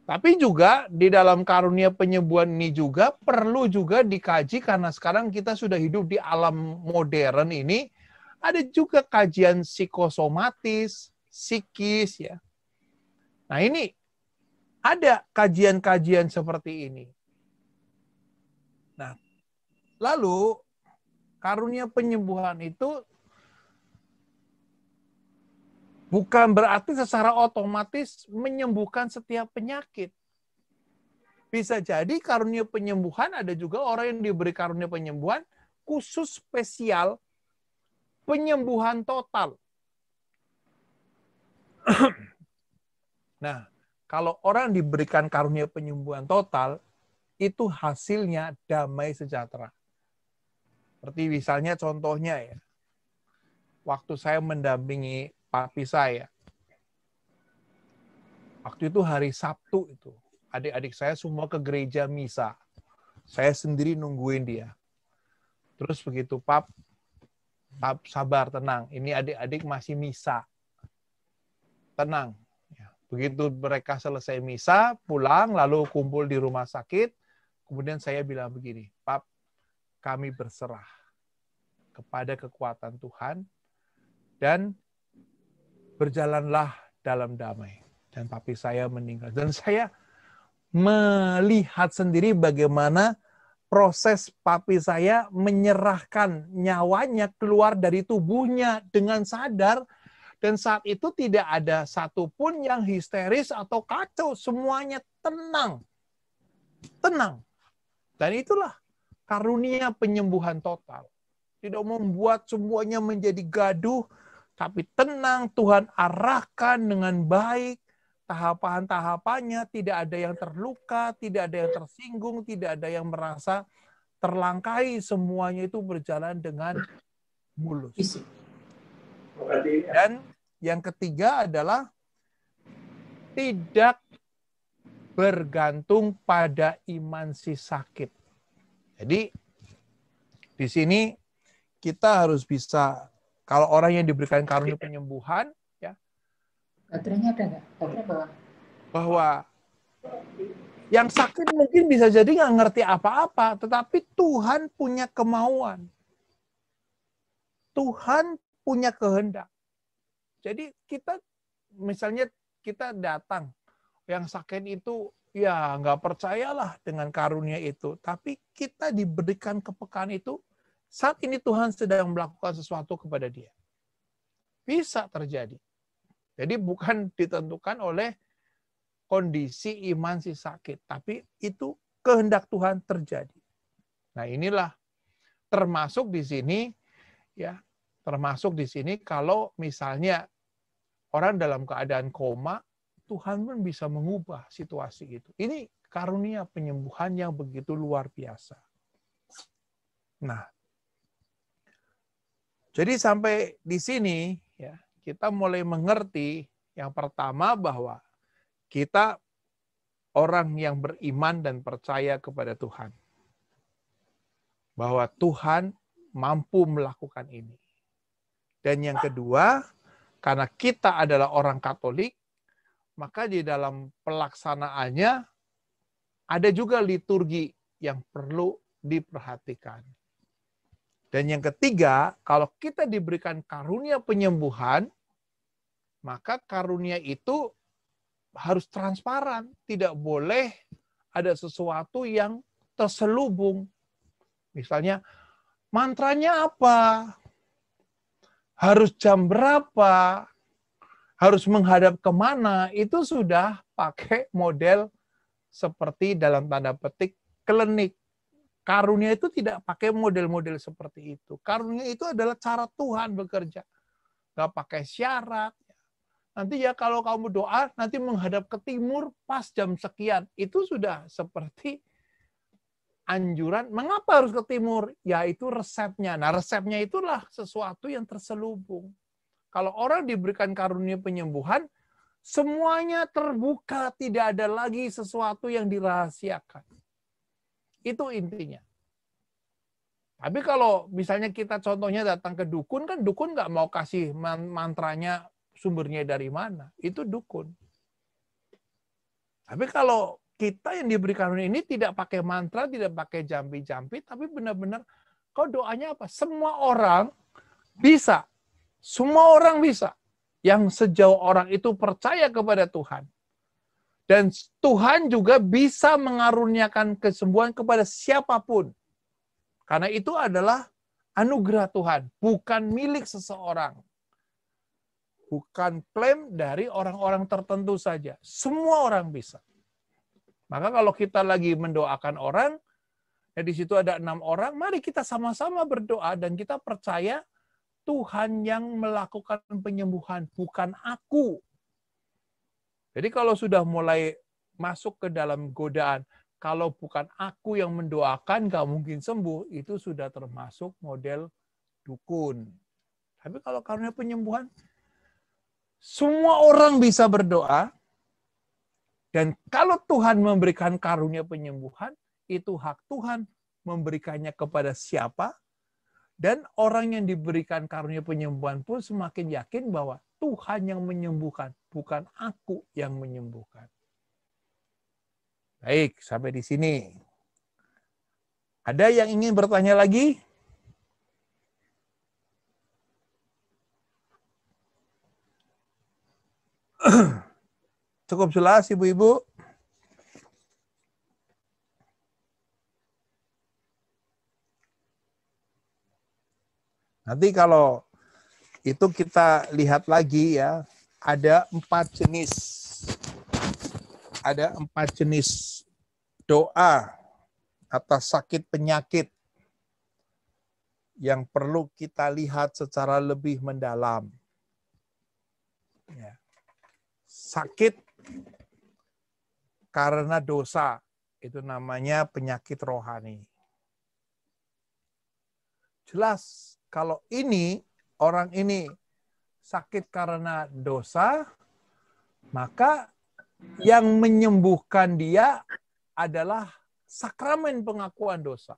Tapi juga di dalam karunia penyembuhan ini juga perlu juga dikaji karena sekarang kita sudah hidup di alam modern ini, ada juga kajian psikosomatis, psikis ya. Nah, ini ada kajian-kajian seperti ini. Nah, lalu karunia penyembuhan itu bukan berarti secara otomatis menyembuhkan setiap penyakit. Bisa jadi karunia penyembuhan, ada juga orang yang diberi karunia penyembuhan khusus spesial, penyembuhan total. Nah, kalau orang diberikan karunia penyembuhan total, itu hasilnya damai sejahtera. Seperti misalnya contohnya ya, waktu saya mendampingi papi saya, waktu itu hari Sabtu itu, adik-adik saya semua ke gereja misa. Saya sendiri nungguin dia. Terus begitu, Pap, sabar, tenang. Ini adik-adik masih misa. Tenang. Begitu mereka selesai misa, pulang, lalu kumpul di rumah sakit. Kemudian saya bilang begini, Pap, kami berserah kepada kekuatan Tuhan dan berjalanlah dalam damai. Dan papi saya meninggal. Dan saya melihat sendiri bagaimana proses papi saya menyerahkan nyawanya keluar dari tubuhnya dengan sadar. Dan saat itu tidak ada satupun yang histeris atau kacau. Semuanya tenang. Tenang. Dan itulah karunia penyembuhan total. Tidak membuat semuanya menjadi gaduh, tapi tenang, Tuhan arahkan dengan baik. Tahapan-tahapannya, tidak ada yang terluka, tidak ada yang tersinggung, tidak ada yang merasa terlangkai. Semuanya itu berjalan dengan mulus. Dan yang ketiga adalah tidak bergantung pada iman si sakit. Jadi di sini kita harus bisa, kalau orang yang diberikan karunia penyembuhan, ya, baterainya ada nggak? Baterai bawah. Bahwa yang sakit mungkin bisa jadi nggak ngerti apa-apa, tetapi Tuhan punya kemauan. Tuhan punya kehendak. Jadi kita, misalnya kita datang, yang sakit itu, ya nggak percayalah dengan karunia itu. Tapi kita diberikan kepekaan itu, saat ini Tuhan sedang melakukan sesuatu kepada dia. Bisa terjadi. Jadi bukan ditentukan oleh kondisi iman si sakit, tapi itu kehendak Tuhan terjadi. Nah, inilah termasuk di sini, ya, termasuk di sini kalau misalnya orang dalam keadaan koma, Tuhan pun bisa mengubah situasi itu. Ini karunia penyembuhan yang begitu luar biasa. Nah, jadi sampai di sini ya, kita mulai mengerti yang pertama bahwa kita orang yang beriman dan percaya kepada Tuhan. Bahwa Tuhan mampu melakukan ini. Dan yang kedua, karena kita adalah orang Katolik, maka di dalam pelaksanaannya ada juga liturgi yang perlu diperhatikan. Dan yang ketiga, kalau kita diberikan karunia penyembuhan, maka karunia itu harus transparan. Tidak boleh ada sesuatu yang terselubung. Misalnya, mantranya apa? Harus jam berapa? Harus menghadap kemana? Itu sudah pakai model seperti dalam tanda petik klinik. Karunia itu tidak pakai model-model seperti itu. Karunia itu adalah cara Tuhan bekerja. Nggak pakai syarat. Nanti ya kalau kamu doa, nanti menghadap ke timur pas jam sekian. Itu sudah seperti anjuran. Mengapa harus ke timur? Ya itu resepnya. Nah resepnya itulah sesuatu yang terselubung. Kalau orang diberikan karunia penyembuhan, semuanya terbuka. Tidak ada lagi sesuatu yang dirahasiakan. Itu intinya. Tapi kalau misalnya kita contohnya datang ke dukun, kan dukun nggak mau kasih mantranya sumbernya dari mana. Itu dukun. Tapi kalau kita yang diberikan ini tidak pakai mantra, tidak pakai jampi-jampi, tapi benar-benar kau doanya apa? Semua orang bisa. Semua orang bisa. Yang sejauh orang itu percaya kepada Tuhan. Dan Tuhan juga bisa mengaruniakan kesembuhan kepada siapapun. Karena itu adalah anugerah Tuhan, bukan milik seseorang. Bukan klaim dari orang-orang tertentu saja. Semua orang bisa. Maka kalau kita lagi mendoakan orang, ya di situ ada 6 orang, mari kita sama-sama berdoa dan kita percaya Tuhan yang melakukan penyembuhan, bukan aku. Jadi kalau sudah mulai masuk ke dalam godaan, kalau bukan aku yang mendoakan, nggak mungkin sembuh, itu sudah termasuk model dukun. Tapi kalau karunia penyembuhan, semua orang bisa berdoa, dan kalau Tuhan memberikan karunia penyembuhan, itu hak Tuhan memberikannya kepada siapa, dan orang yang diberikan karunia penyembuhan pun semakin yakin bahwa Tuhan yang menyembuhkan, bukan aku yang menyembuhkan. Baik, sampai di sini. Ada yang ingin bertanya lagi? Cukup jelas, Ibu-ibu? Nanti kalau itu kita lihat lagi ya, ada 4 jenis. Ada 4 jenis doa atas sakit penyakit yang perlu kita lihat secara lebih mendalam. Ya. Sakit karena dosa, itu namanya penyakit rohani. Jelas, kalau orang ini sakit karena dosa, maka yang menyembuhkan dia adalah sakramen pengakuan dosa.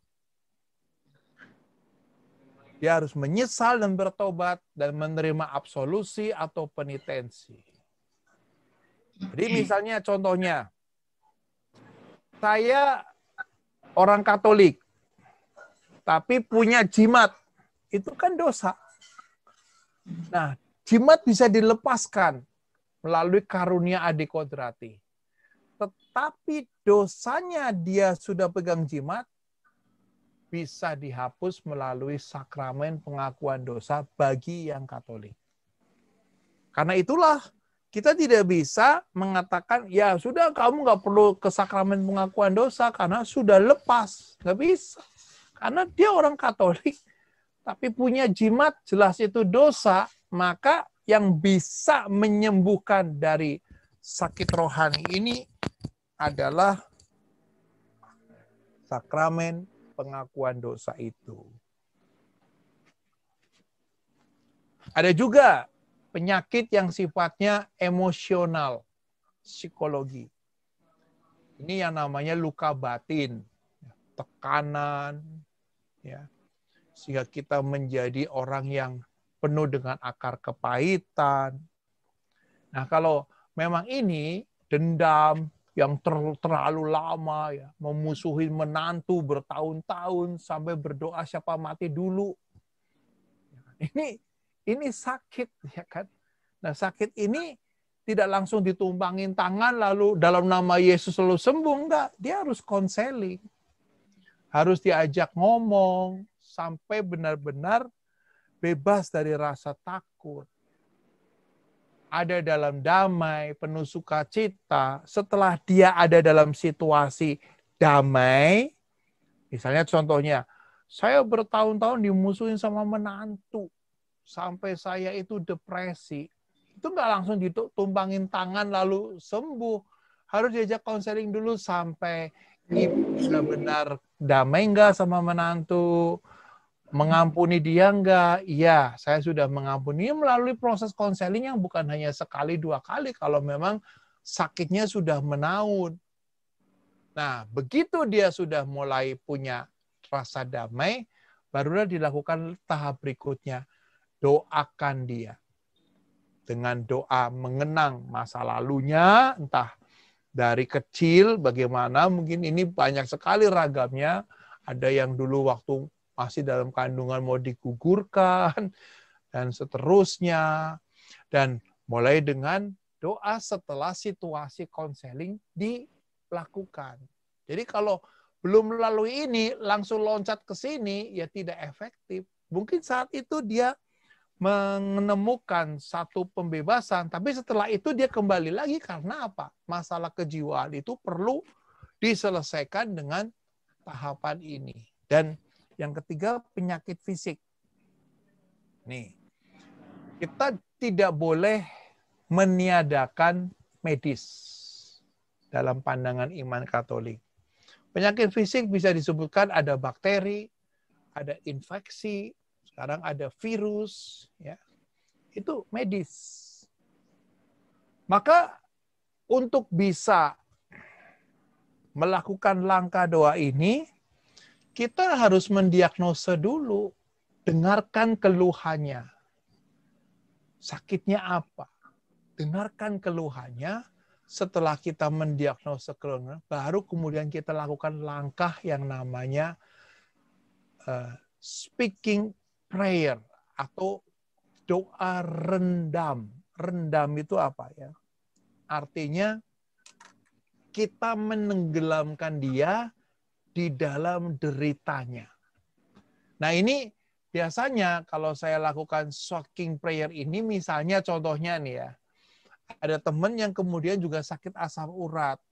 Dia harus menyesal dan bertobat dan menerima absolusi atau penitensi. Jadi misalnya contohnya, saya orang Katolik, tapi punya jimat, itu kan dosa. Nah, jimat bisa dilepaskan melalui karunia adikodrati. Tetapi dosanya dia sudah pegang jimat, bisa dihapus melalui sakramen pengakuan dosa bagi yang Katolik. Karena itulah, kita tidak bisa mengatakan, ya sudah kamu nggak perlu ke sakramen pengakuan dosa karena sudah lepas. Nggak bisa. Karena dia orang Katolik, tapi punya jimat, jelas itu dosa, maka yang bisa menyembuhkan dari sakit rohani ini adalah sakramen pengakuan dosa itu. Ada juga penyakit yang sifatnya emosional, psikologi. Ini yang namanya luka batin, tekanan, ya, sehingga kita menjadi orang yang penuh dengan akar kepahitan. Nah, kalau memang ini dendam yang terlalu lama, ya, memusuhi menantu bertahun-tahun sampai berdoa siapa mati dulu. Ini sakit, ya kan? Nah, sakit ini tidak langsung ditumpangin tangan lalu dalam nama Yesus lalu sembuh, enggak. Dia harus konseling. Harus diajak ngomong sampai benar-benar bebas dari rasa takut. Ada dalam damai, penuh sukacita. Setelah dia ada dalam situasi damai, misalnya contohnya, saya bertahun-tahun dimusuhin sama menantu. Sampai saya itu depresi, itu nggak langsung ditumpangin tangan lalu sembuh. Harus diajak konseling dulu sampai ibu benar-benar damai nggak sama menantu, mengampuni dia nggak? Iya, saya sudah mengampuni melalui proses konseling yang bukan hanya sekali dua kali kalau memang sakitnya sudah menaun. Nah, begitu dia sudah mulai punya rasa damai, barulah dilakukan tahap berikutnya. Doakan dia dengan doa mengenang masa lalunya, entah dari kecil bagaimana, mungkin ini banyak sekali ragamnya. Ada yang dulu waktu masih dalam kandungan mau digugurkan dan seterusnya, dan mulai dengan doa setelah situasi konseling dilakukan. Jadi kalau belum melalui ini langsung loncat ke sini ya tidak efektif. Mungkin saat itu dia menemukan satu pembebasan, tapi setelah itu dia kembali lagi karena apa? Masalah kejiwaan itu perlu diselesaikan dengan tahapan ini. Dan yang ketiga, penyakit fisik. Nih, kita tidak boleh meniadakan medis dalam pandangan iman Katolik. Penyakit fisik bisa disebutkan ada bakteri, ada infeksi, sekarang ada virus, ya. Itu medis. Maka untuk bisa melakukan langkah doa ini, kita harus mendiagnosa dulu, dengarkan keluhannya. Sakitnya apa? Dengarkan keluhannya, setelah kita mendiagnosa keluhannya, baru kemudian kita lakukan langkah yang namanya speaking prayer atau doa rendam. Rendam itu apa ya? Artinya kita menenggelamkan dia di dalam deritanya. Nah ini biasanya kalau saya lakukan speaking prayer ini, misalnya contohnya nih ya, ada teman yang kemudian juga sakit asam urat.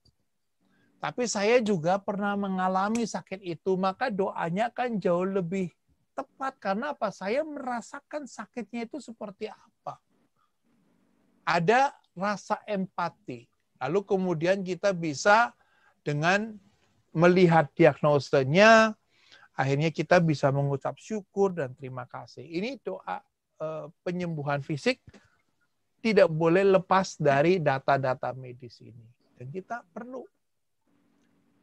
Tapi saya juga pernah mengalami sakit itu, maka doanya kan jauh lebih tepat. Karena apa? Saya merasakan sakitnya itu seperti apa. Ada rasa empati. Lalu kemudian kita bisa dengan melihat diagnosanya, akhirnya kita bisa mengucap syukur dan terima kasih. Ini doa penyembuhan fisik tidak boleh lepas dari data-data medis ini. Dan kita perlu.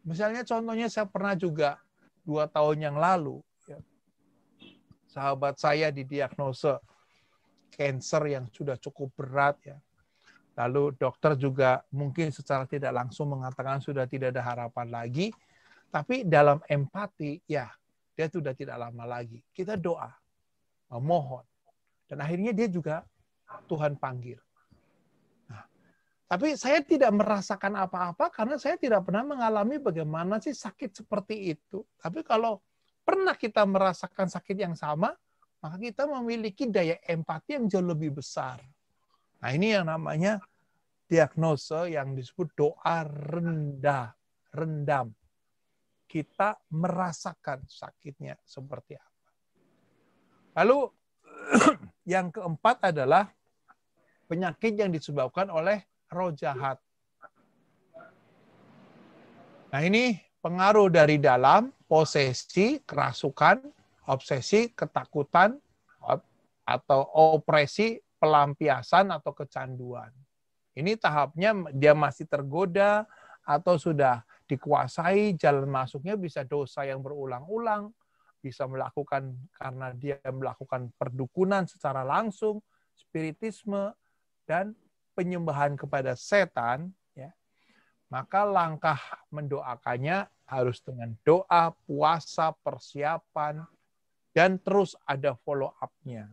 Misalnya contohnya saya pernah juga 2 tahun yang lalu, ya, sahabat saya didiagnosa kanker yang sudah cukup berat, ya. Lalu dokter juga mungkin secara tidak langsung mengatakan sudah tidak ada harapan lagi. Tapi dalam empati, ya dia sudah tidak lama lagi. Kita doa, memohon. Dan akhirnya dia juga Tuhan panggil. Nah, tapi saya tidak merasakan apa-apa karena saya tidak pernah mengalami bagaimana sih sakit seperti itu. Tapi kalau pernah kita merasakan sakit yang sama, maka kita memiliki daya empati yang jauh lebih besar. Nah ini yang namanya diagnosa yang disebut doa rendam. Kita merasakan sakitnya seperti apa. Lalu yang keempat adalah penyakit yang disebabkan oleh roh jahat. Nah ini pengaruh dari dalam, posesi, kerasukan, obsesi, ketakutan, atau opresi, pelampiasan, atau kecanduan. Ini tahapnya dia masih tergoda atau sudah dikuasai, jalan masuknya bisa dosa yang berulang-ulang, bisa melakukan karena dia melakukan perdukunan secara langsung, spiritisme, dan penyembahan kepada setan, ya. Maka langkah mendoakannya harus dengan doa, puasa, persiapan, dan terus ada follow up-nya.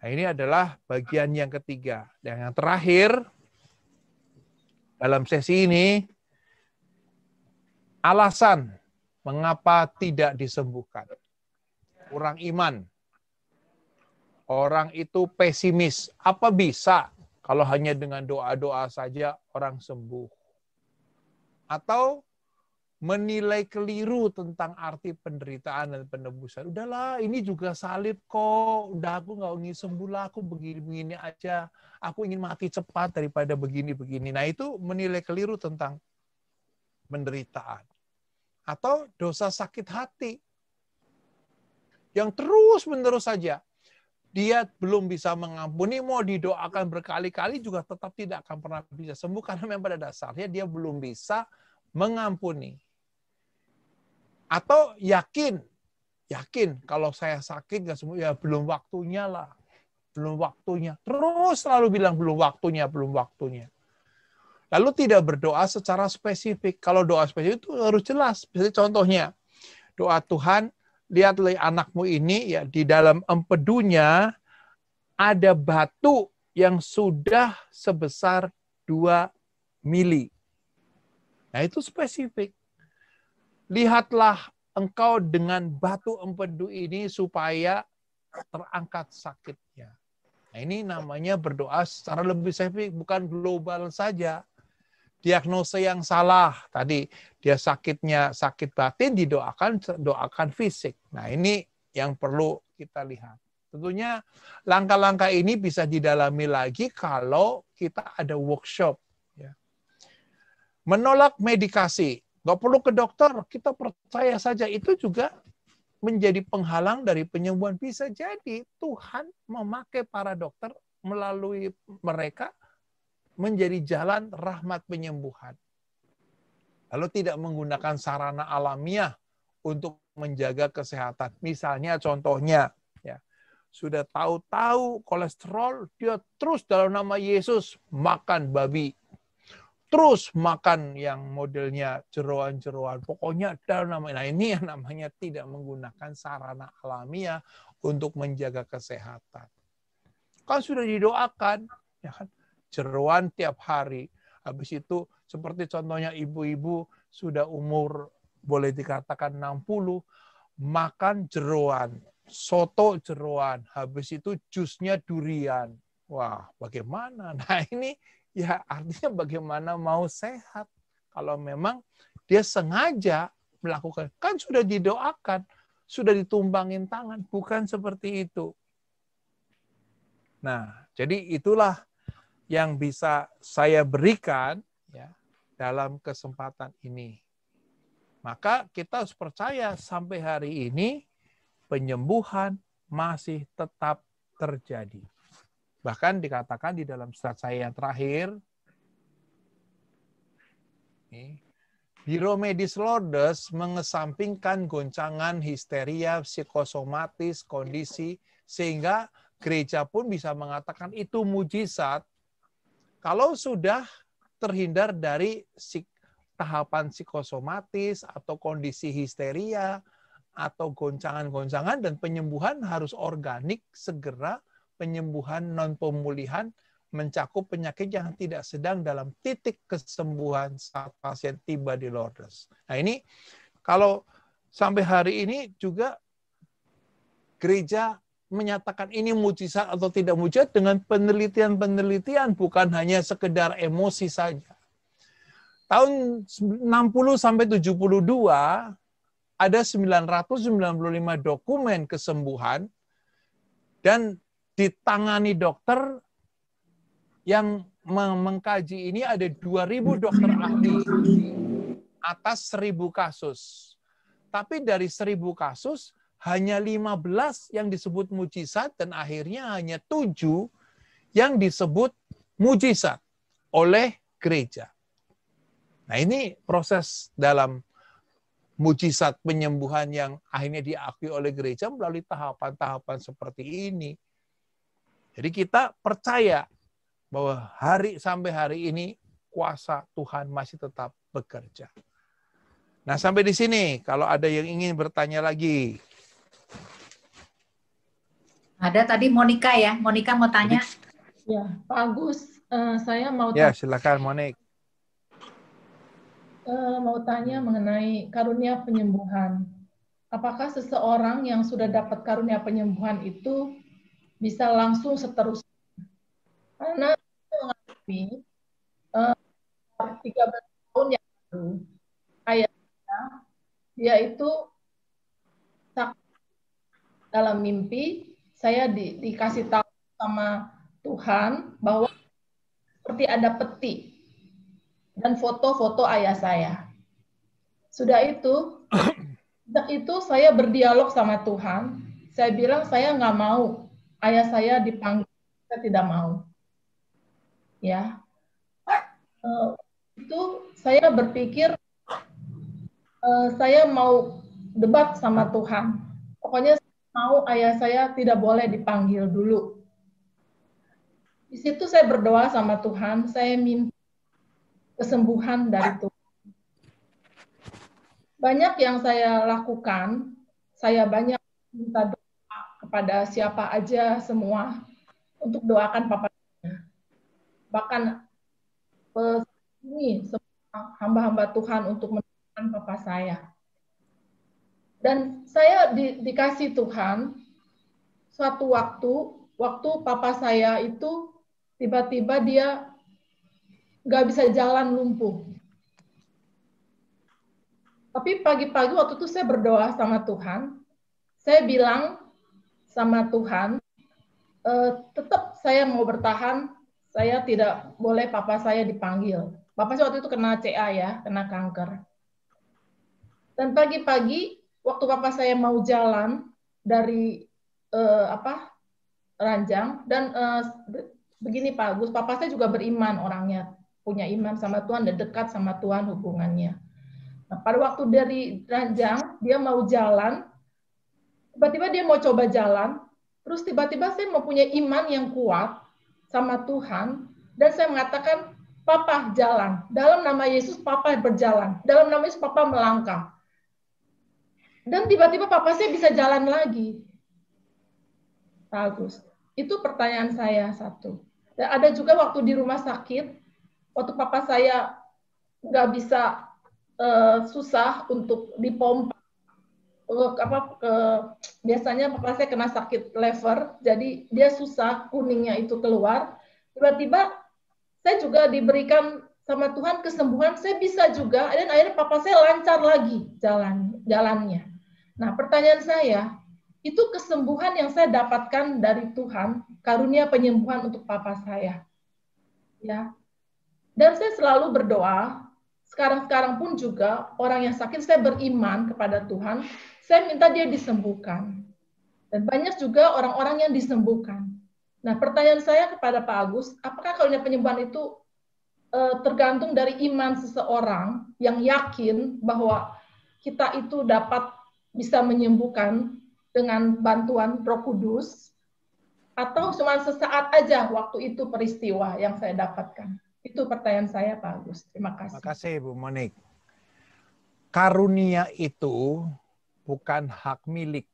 Nah, ini adalah bagian yang ketiga. Dan yang terakhir, dalam sesi ini, alasan mengapa tidak disembuhkan. Kurang iman. Orang itu pesimis. Apa bisa kalau hanya dengan doa-doa saja orang sembuh? Atau menilai keliru tentang arti penderitaan dan penebusan. Udahlah, ini juga salib kok. Udah aku nggak ingin sembuh lah, aku begini-begini aja. Aku ingin mati cepat daripada begini-begini. Nah itu menilai keliru tentang penderitaan. Atau dosa sakit hati. Yang terus-menerus saja. Dia belum bisa mengampuni, mau didoakan berkali-kali juga tetap tidak akan pernah bisa sembuh. Karena memang pada dasarnya dia belum bisa mengampuni. Atau yakin kalau saya sakit nggak sembuh, ya belum waktunya lah, belum waktunya. Terus selalu bilang belum waktunya. Lalu tidak berdoa secara spesifik. Kalau doa spesifik itu harus jelas. Misalnya contohnya, doa Tuhan, lihatlah anakmu ini ya di dalam empedunya ada batu yang sudah sebesar 2 mili. Nah itu spesifik. Lihatlah engkau dengan batu empedu ini supaya terangkat sakitnya. Nah, ini namanya berdoa secara lebih spesifik, bukan global saja. diagnosa yang salah. Tadi dia sakit batin, doakan fisik. Nah, ini yang perlu kita lihat. Tentunya langkah-langkah ini bisa didalami lagi kalau kita ada workshop. Ya. Menolak medikasi. Nggak perlu ke dokter, kita percaya saja. Itu juga menjadi penghalang dari penyembuhan. Bisa jadi Tuhan memakai para dokter melalui mereka menjadi jalan rahmat penyembuhan. Lalu tidak menggunakan sarana alamiah untuk menjaga kesehatan. Misalnya contohnya, ya, sudah tahu-tahu kolesterol, dia terus dalam nama Yesus makan babi. Terus makan yang modelnya jeroan-jeroan. Pokoknya dalam nama, nah ini yang namanya tidak menggunakan sarana alamiah untuk menjaga kesehatan. Kan sudah didoakan, ya kan? Jeroan tiap hari. Habis itu seperti contohnya ibu-ibu sudah umur boleh dikatakan 60, makan jeroan, soto jeroan, habis itu jusnya durian. Wah, bagaimana? Nah ini ya artinya bagaimana mau sehat kalau memang dia sengaja melakukan. Kan sudah didoakan, sudah ditumbangin tangan, bukan seperti itu. Nah, jadi itulah yang bisa saya berikan ya dalam kesempatan ini. Maka kita harus percaya sampai hari ini penyembuhan masih tetap terjadi. Bahkan dikatakan di dalam surat saya yang terakhir, Biro Medis Lourdes mengesampingkan goncangan histeria psikosomatis kondisi sehingga gereja pun bisa mengatakan itu mujizat. Kalau sudah terhindar dari tahapan psikosomatis atau kondisi histeria atau goncangan-goncangan dan penyembuhan harus organik segera, penyembuhan non pemulihan mencakup penyakit yang tidak sedang dalam titik kesembuhan saat pasien tiba di Lourdes. Nah ini kalau sampai hari ini juga gereja menyatakan ini mujizat atau tidak mujizat dengan penelitian-penelitian, bukan hanya sekedar emosi saja. Tahun 60 sampai 72 ada 995 dokumen kesembuhan dan ditangani dokter yang mengkaji ini ada 2.000 dokter ahli atas 1.000 kasus. Tapi dari 1.000 kasus hanya 15 yang disebut mujizat dan akhirnya hanya 7 yang disebut mujizat oleh gereja. Nah ini proses dalam mujizat penyembuhan yang akhirnya diakui oleh gereja melalui tahapan-tahapan seperti ini. Jadi kita percaya bahwa sampai hari ini kuasa Tuhan masih tetap bekerja. Nah sampai di sini kalau ada yang ingin bertanya lagi. Ada tadi Monica ya, Monica mau tanya. Ya, Pak Agus, saya mau ya silakan Monik. Mau tanya mengenai karunia penyembuhan. Apakah seseorang yang sudah dapat karunia penyembuhan itu bisa langsung seterusnya? Karena saya mengalami 13 tahun yang lalu, ayahnya dia itu dalam mimpi, saya dikasih tahu sama Tuhan bahwa seperti ada peti dan foto-foto ayah saya. Sudah itu saya berdialog sama Tuhan. Saya bilang saya nggak mau ayah saya dipanggil, saya tidak mau. Ya, itu saya berpikir saya mau debat sama Tuhan. Pokoknya mau ayah saya tidak boleh dipanggil dulu. Di situ saya berdoa sama Tuhan, saya minta kesembuhan dari Tuhan. Banyak yang saya lakukan, saya banyak minta doa kepada siapa aja semua untuk doakan papa. Bahkan ini semua hamba-hamba Tuhan untuk mendoakan papa saya. Dan saya dikasih Tuhan suatu waktu papa saya itu tiba-tiba dia nggak bisa jalan, lumpuh. Tapi pagi-pagi waktu itu saya berdoa sama Tuhan, saya bilang sama Tuhan, tetap saya mau bertahan, saya tidak boleh papa saya dipanggil. Papa saya waktu itu kena CA ya, kena kanker. Dan pagi-pagi waktu papa saya mau jalan dari ranjang, dan begini Pak Agus, papa saya juga beriman orangnya, punya iman sama Tuhan dan dekat sama Tuhan hubungannya. Nah, pada waktu dari ranjang dia mau jalan, tiba-tiba dia mau coba jalan, terus tiba-tiba saya mempunyai iman yang kuat sama Tuhan, dan saya mengatakan, Papa jalan, dalam nama Yesus Papa berjalan, dalam nama Yesus Papa melangkah. Dan tiba-tiba Papa saya bisa jalan lagi. Bagus. Itu pertanyaan saya satu. Dan ada juga waktu di rumah sakit, waktu Papa saya nggak bisa, susah untuk dipompa, biasanya papa saya kena sakit lever, jadi dia susah kuningnya itu keluar. Tiba-tiba saya juga diberikan sama Tuhan kesembuhan, saya bisa juga, dan akhirnya papa saya lancar lagi jalannya. Nah, pertanyaan saya, itu kesembuhan yang saya dapatkan dari Tuhan, karunia penyembuhan untuk papa saya. Ya. Dan saya selalu berdoa, sekarang pun juga orang yang sakit, saya beriman kepada Tuhan, saya minta dia disembuhkan. Dan banyak juga orang-orang yang disembuhkan. Nah, pertanyaan saya kepada Pak Agus, apakah karunia penyembuhan itu tergantung dari iman seseorang yang yakin bahwa kita itu dapat bisa menyembuhkan dengan bantuan Roh Kudus, atau cuma sesaat aja waktu itu peristiwa yang saya dapatkan? Itu pertanyaan saya, Pak Agus. Terima kasih. Terima kasih, Bu Monik. Karunia itu bukan hak milik,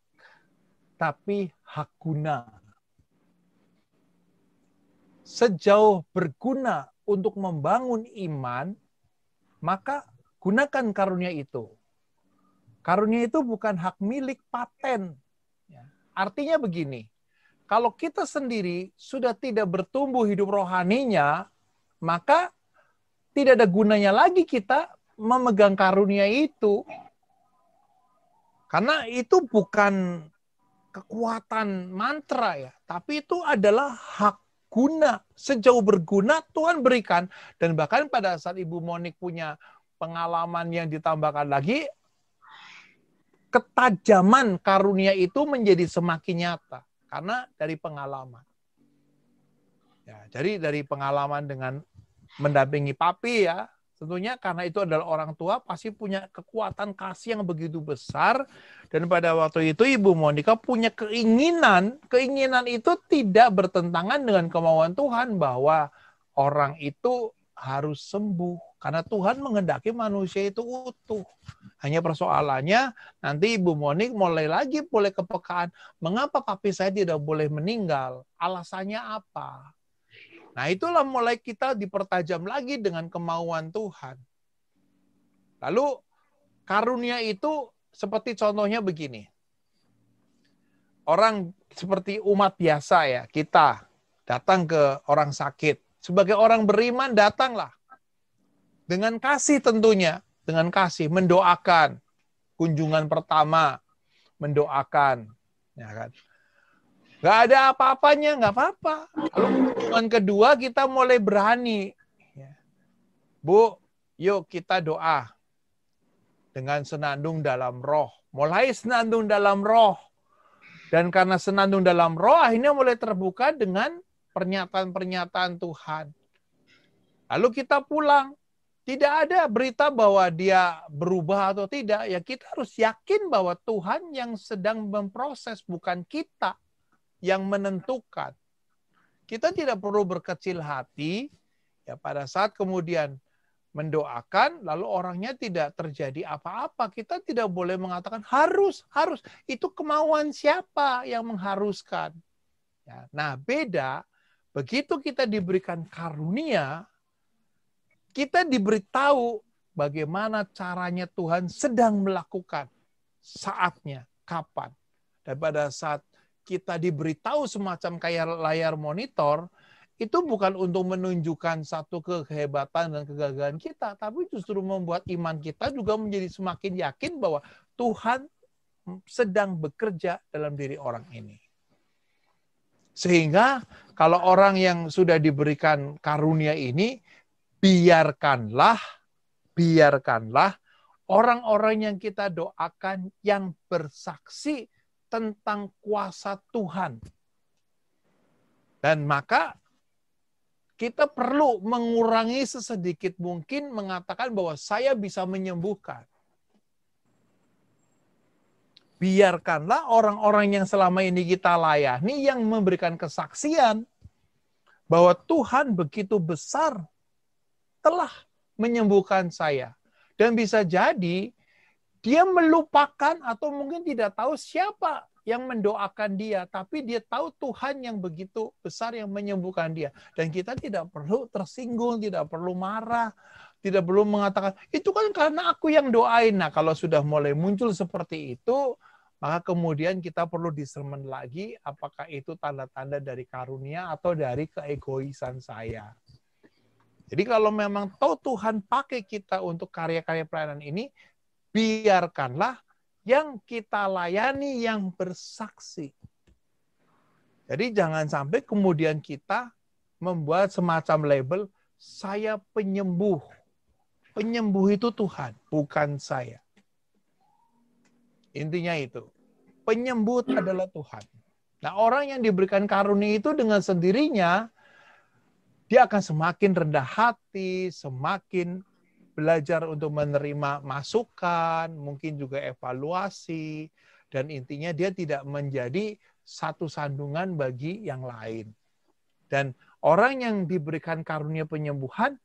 tapi hak guna. Sejauh berguna untuk membangun iman, maka gunakan karunia itu. Karunia itu bukan hak milik paten. Artinya begini, kalau kita sendiri sudah tidak bertumbuh hidup rohaninya, maka tidak ada gunanya lagi kita memegang karunia itu. Karena itu bukan kekuatan mantra ya, tapi itu adalah hak guna. Sejauh berguna Tuhan berikan. Dan bahkan pada saat Ibu Monik punya pengalaman yang ditambahkan lagi, ketajaman karunia itu menjadi semakin nyata. Karena dari pengalaman. Ya, jadi dari pengalaman dengan mendampingi papi ya, tentunya karena itu adalah orang tua, pasti punya kekuatan kasih yang begitu besar. Dan pada waktu itu Ibu Monika punya keinginan itu tidak bertentangan dengan kemauan Tuhan bahwa orang itu harus sembuh. Karena Tuhan menghendaki manusia itu utuh. Hanya persoalannya nanti Ibu Monik mulai kepekaan. Mengapa papi saya tidak boleh meninggal? Alasannya apa? Nah, itulah mulai kita dipertajam lagi dengan kemauan Tuhan. Lalu, karunia itu seperti contohnya begini. Orang seperti umat biasa ya, kita datang ke orang sakit. Sebagai orang beriman, datanglah. Dengan kasih tentunya. Dengan kasih, mendoakan. Kunjungan pertama, mendoakan. Ya kan? Nggak ada apa-apanya, nggak apa-apa. Lalu kunjungan kedua kita mulai berani. Bu, yuk kita doa. Dengan senandung dalam roh. Mulai senandung dalam roh. Dan karena senandung dalam roh, akhirnya mulai terbuka dengan pernyataan-pernyataan Tuhan. Lalu kita pulang. Tidak ada berita bahwa dia berubah atau tidak. Ya kita harus yakin bahwa Tuhan yang sedang memproses, bukan kita yang menentukan. Kita tidak perlu berkecil hati ya pada saat kemudian mendoakan lalu orangnya tidak terjadi apa-apa. Kita tidak boleh mengatakan harus itu kemauan siapa yang mengharuskan. Ya, nah, beda begitu kita diberikan karunia, kita diberitahu bagaimana caranya Tuhan sedang melakukan, saatnya, kapan. Dan pada saat kita diberitahu semacam kayak layar monitor, itu bukan untuk menunjukkan satu kehebatan dan kegagalan kita, tapi justru membuat iman kita juga menjadi semakin yakin bahwa Tuhan sedang bekerja dalam diri orang ini. Sehingga kalau orang yang sudah diberikan karunia ini, biarkanlah orang-orang yang kita doakan yang bersaksi tentang kuasa Tuhan. Dan maka kita perlu mengurangi sesedikit mungkin mengatakan bahwa saya bisa menyembuhkan. Biarkanlah orang-orang yang selama ini kita layani yang memberikan kesaksian bahwa Tuhan begitu besar telah menyembuhkan saya. Dan bisa jadi dia melupakan atau mungkin tidak tahu siapa yang mendoakan dia, tapi dia tahu Tuhan yang begitu besar yang menyembuhkan dia. Dan kita tidak perlu tersinggung, tidak perlu marah, tidak perlu mengatakan, itu kan karena aku yang doain. Nah, kalau sudah mulai muncul seperti itu, maka kemudian kita perlu discernment lagi, apakah itu tanda-tanda dari karunia atau dari keegoisan saya. Jadi kalau memang tahu Tuhan pakai kita untuk karya-karya pelayanan ini, biarkanlah yang kita layani yang bersaksi. Jadi jangan sampai kemudian kita membuat semacam label, saya penyembuh. Penyembuh itu Tuhan, bukan saya. Intinya itu. Penyembuh adalah Tuhan. Nah, orang yang diberikan karunia itu dengan sendirinya, dia akan semakin rendah hati, semakin belajar untuk menerima masukan, mungkin juga evaluasi, dan intinya dia tidak menjadi satu sandungan bagi yang lain. Dan orang yang diberikan karunia penyembuhan,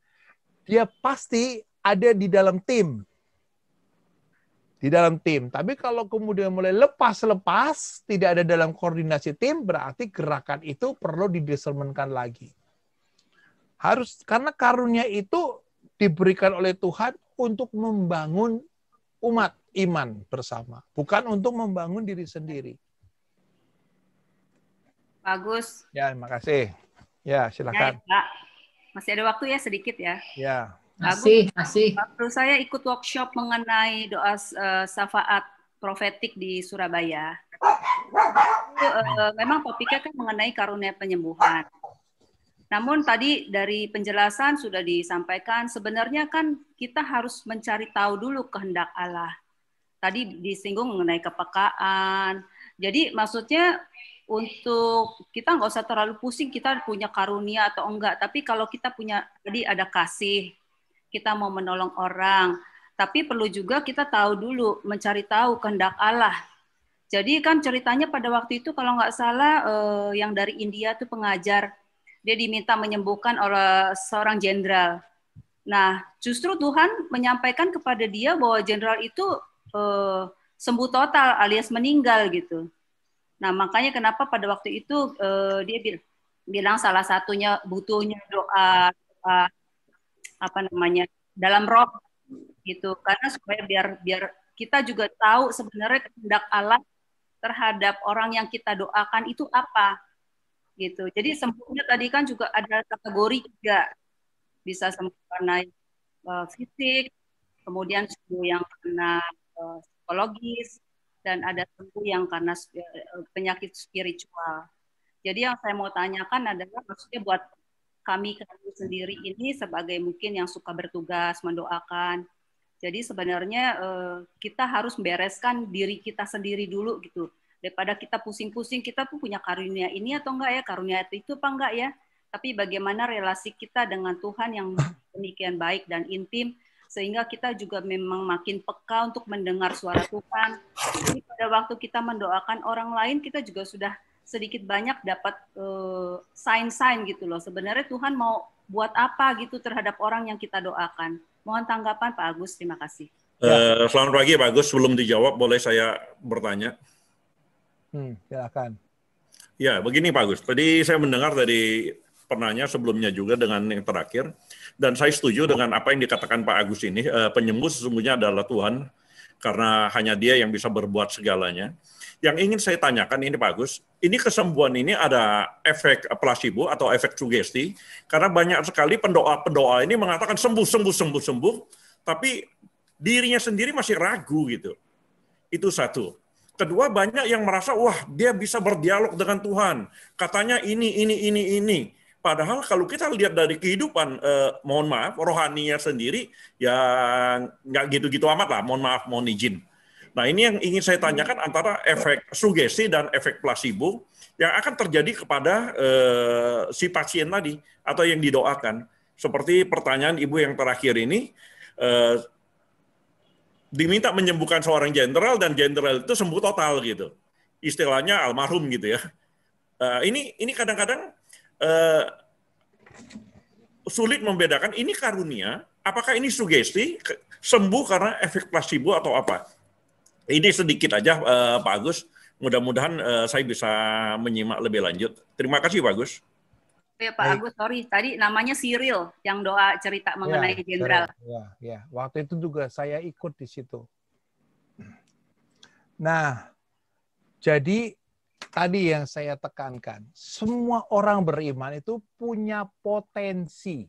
dia pasti ada di dalam tim. Di dalam tim. Tapi kalau kemudian mulai lepas-lepas, tidak ada dalam koordinasi tim, berarti gerakan itu perlu didiscernmentkan lagi. Harus, karena karunia itu diberikan oleh Tuhan untuk membangun umat iman bersama, bukan untuk membangun diri sendiri. Bagus. Ya, terima kasih. Ya, silakan. Ya, Pak. Masih ada waktu ya sedikit ya. Ya. Masih. Waktu saya ikut workshop mengenai doa syafaat profetik di Surabaya. Itu, memang topiknya kan mengenai karunia penyembuhan. Namun tadi dari penjelasan sudah disampaikan, sebenarnya kan kita harus mencari tahu dulu kehendak Allah. Tadi disinggung mengenai kepekaan. Jadi maksudnya untuk kita nggak usah terlalu pusing kita punya karunia atau enggak. Tapi kalau kita punya, tadi ada kasih, kita mau menolong orang. Tapi perlu juga kita tahu dulu, mencari tahu kehendak Allah. Jadi kan ceritanya pada waktu itu kalau nggak salah yang dari India tuh pengajar, dia diminta menyembuhkan oleh seorang jenderal. Nah, justru Tuhan menyampaikan kepada dia bahwa jenderal itu sembuh total alias meninggal gitu. Nah, makanya kenapa pada waktu itu dia bilang salah satunya butuhnya doa dalam roh gitu. Karena supaya biar kita juga tahu sebenarnya kehendak Allah terhadap orang yang kita doakan itu apa. Gitu. Jadi sembuhnya tadi kan juga ada kategori juga, bisa sembuh karena fisik, kemudian sembuh yang karena psikologis, dan ada sembuh yang karena penyakit spiritual. Jadi yang saya mau tanyakan adalah maksudnya buat kami sendiri ini sebagai mungkin yang suka bertugas mendoakan. Jadi sebenarnya kita harus membereskan diri kita sendiri dulu gitu. Daripada kita pusing-pusing, kita pun punya karunia ini atau enggak ya, karunia itu apa enggak ya. Tapi bagaimana relasi kita dengan Tuhan yang demikian baik dan intim, sehingga kita juga memang makin peka untuk mendengar suara Tuhan. Jadi pada waktu kita mendoakan orang lain, kita juga sudah sedikit banyak dapat sign-sign gitu loh. Sebenarnya Tuhan mau buat apa gitu terhadap orang yang kita doakan. Mohon tanggapan Pak Agus, terima kasih. Selamat pagi Pak Agus, sebelum dijawab boleh saya bertanya? Silakan. Ya, begini Pak Agus. Tadi saya mendengar dari penanya sebelumnya juga dengan yang terakhir, dan saya setuju dengan apa yang dikatakan Pak Agus ini. Penyembuh sesungguhnya adalah Tuhan. karena hanya Dia yang bisa berbuat segalanya. Yang ingin saya tanyakan ini Pak Agus, ini kesembuhan ini ada efek placebo atau efek sugesti, karena banyak sekali pendoa-pendoa ini mengatakan sembuh, sembuh, sembuh, sembuh, tapi dirinya sendiri masih ragu gitu. Itu satu. Kedua, banyak yang merasa, wah dia bisa berdialog dengan Tuhan. Katanya ini. Padahal kalau kita lihat dari kehidupan, mohon maaf, rohaninya sendiri, ya nggak gitu-gitu amat lah, mohon maaf, mohon izin. Nah ini yang ingin saya tanyakan antara efek sugesti dan efek placebo yang akan terjadi kepada si pasien tadi, atau yang didoakan. Seperti pertanyaan Ibu yang terakhir ini, diminta menyembuhkan seorang jenderal dan jenderal itu sembuh total gitu, istilahnya almarhum gitu ya. Ini kadang-kadang sulit membedakan ini karunia, apakah ini sugesti sembuh karena efek placebo atau apa. Ini sedikit aja Pak Agus, mudah-mudahan saya bisa menyimak lebih lanjut. Terima kasih Pak Agus. Ya Pak Agus, sorry, tadi namanya Cyril yang doa cerita mengenai jenderal. Ya, waktu itu juga saya ikut di situ. Nah, jadi tadi yang saya tekankan, semua orang beriman itu punya potensi,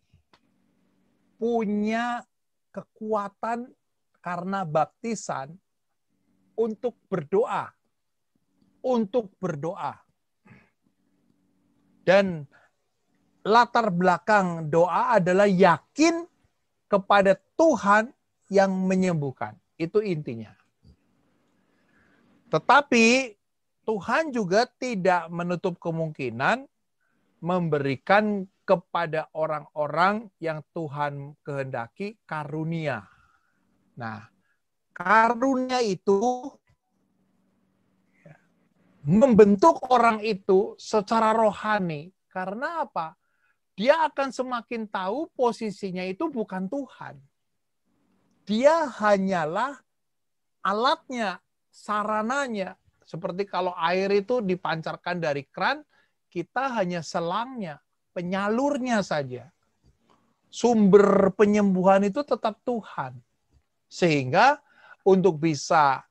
punya kekuatan karena baptisan untuk berdoa, Dan latar belakang doa adalah yakin kepada Tuhan yang menyembuhkan. Itu intinya. Tetapi Tuhan juga tidak menutup kemungkinan memberikan kepada orang-orang yang Tuhan kehendaki karunia. Nah, karunia itu membentuk orang itu secara rohani. Karena apa? Dia akan semakin tahu posisinya itu bukan Tuhan. Dia hanyalah alatnya, sarananya. Seperti kalau air itu dipancarkan dari keran, kita hanya selangnya, penyalurnya saja. Sumber penyembuhan itu tetap Tuhan. Sehingga untuk bisa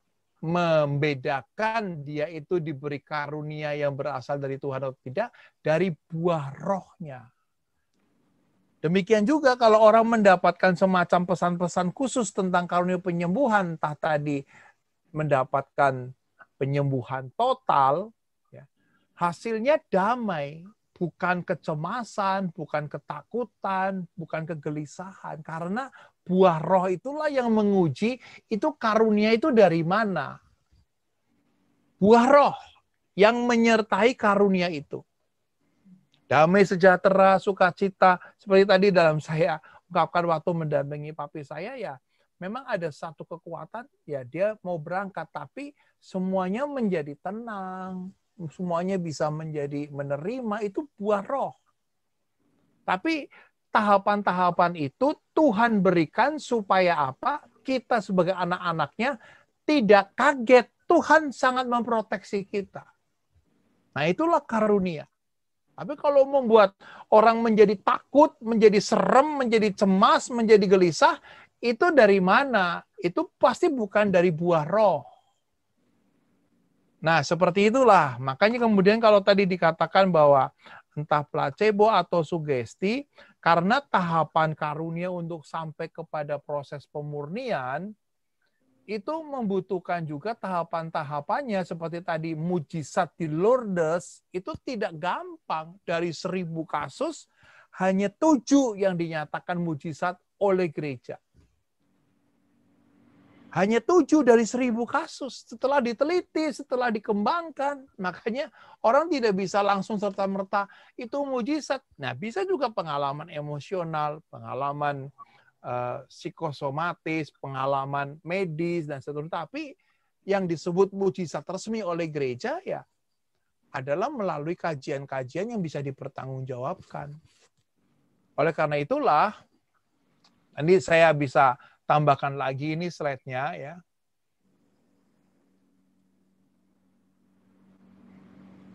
membedakan dia itu diberi karunia yang berasal dari Tuhan atau tidak, dari buah rohnya. Demikian juga kalau orang mendapatkan semacam pesan-pesan khusus tentang karunia penyembuhan, entah tadi mendapatkan penyembuhan total, ya, hasilnya damai, bukan kecemasan, bukan ketakutan, bukan kegelisahan. Karena buah roh itulah yang menguji itu karunia itu dari mana. Buah roh yang menyertai karunia itu. Damai, sejahtera, sukacita. Seperti tadi dalam saya ungkapkan waktu mendampingi papi saya, ya memang ada satu kekuatan, ya dia mau berangkat, tapi semuanya menjadi tenang. Semuanya bisa menjadi menerima, itu buah roh. Tapi tahapan-tahapan itu Tuhan berikan supaya apa? Kita sebagai anak-anaknya tidak kaget. Tuhan sangat memproteksi kita. Nah itulah karunia. Tapi kalau membuat orang menjadi takut, menjadi serem, menjadi cemas, menjadi gelisah, itu dari mana? Itu pasti bukan dari buah roh. Nah, seperti itulah. Makanya kemudian kalau tadi dikatakan bahwa entah placebo atau sugesti, karena tahapan karunia untuk sampai kepada proses pemurnian, itu membutuhkan juga tahapan-tahapannya seperti tadi mujizat di Lourdes itu tidak gampang. Dari 1000 kasus hanya 7 yang dinyatakan mujizat oleh gereja. Hanya 7 dari 1000 kasus. Setelah diteliti, setelah dikembangkan, makanya orang tidak bisa langsung serta-merta itu mujizat. Nah, bisa juga pengalaman emosional, pengalaman psikosomatis, pengalaman medis, dan seterusnya. Tapi yang disebut mujizat resmi oleh gereja ya adalah melalui kajian-kajian yang bisa dipertanggungjawabkan. Oleh karena itulah, nanti saya bisa tambahkan lagi ini slide-nya ya.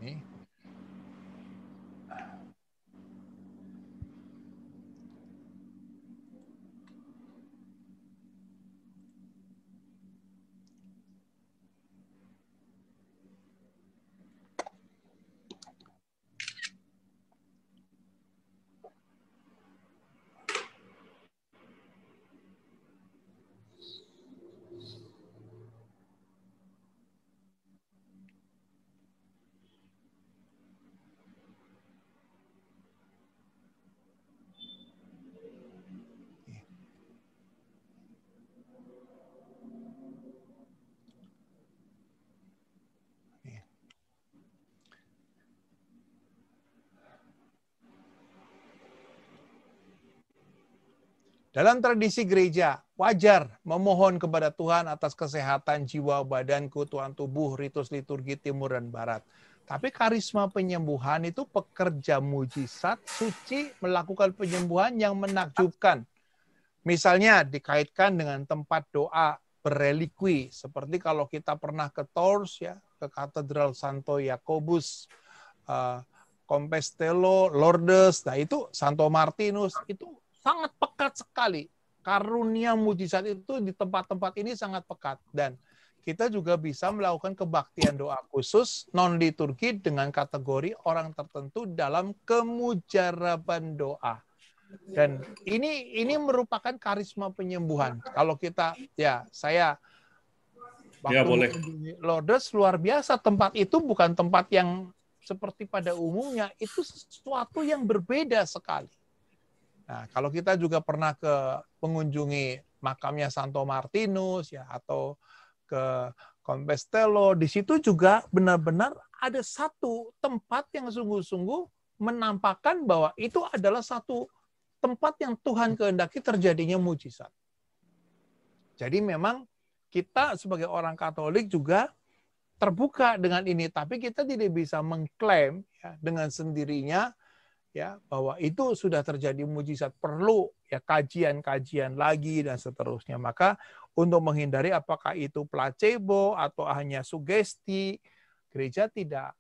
Ini. Dalam tradisi gereja, wajar memohon kepada Tuhan atas kesehatan jiwa, badan, keutuhan tubuh, ritus liturgi timur dan barat. Tapi karisma penyembuhan itu pekerja mujizat, suci, melakukan penyembuhan yang menakjubkan. Misalnya dikaitkan dengan tempat doa berrelikwi, seperti kalau kita pernah ke Tours, ya, ke Katedral Santo Yakobus, Compostela, Lourdes, nah itu Santo Martinus, itu sangat pekat sekali. Karunia mujizat itu di tempat-tempat ini sangat pekat. Dan kita juga bisa melakukan kebaktian doa khusus non-liturgi dengan kategori orang tertentu dalam kemujaraban doa. Dan ini merupakan karisma penyembuhan. Kalau kita, ya saya waktu mengunjungi Lourdes luar biasa, tempat itu bukan tempat yang seperti pada umumnya, itu sesuatu yang berbeda sekali. Nah, kalau kita juga pernah mengunjungi makamnya Santo Martinus, ya, atau ke Compostela, di situ juga benar-benar ada satu tempat yang sungguh-sungguh menampakkan bahwa itu adalah satu tempat yang Tuhan kehendaki terjadinya mujizat. Jadi memang kita sebagai orang Katolik juga terbuka dengan ini, tapi kita tidak bisa mengklaim, ya, dengan sendirinya, ya, bahwa itu sudah terjadi mujizat. Perlu, ya, kajian-kajian lagi dan seterusnya. Maka untuk menghindari apakah itu placebo atau hanya sugesti, gereja tidak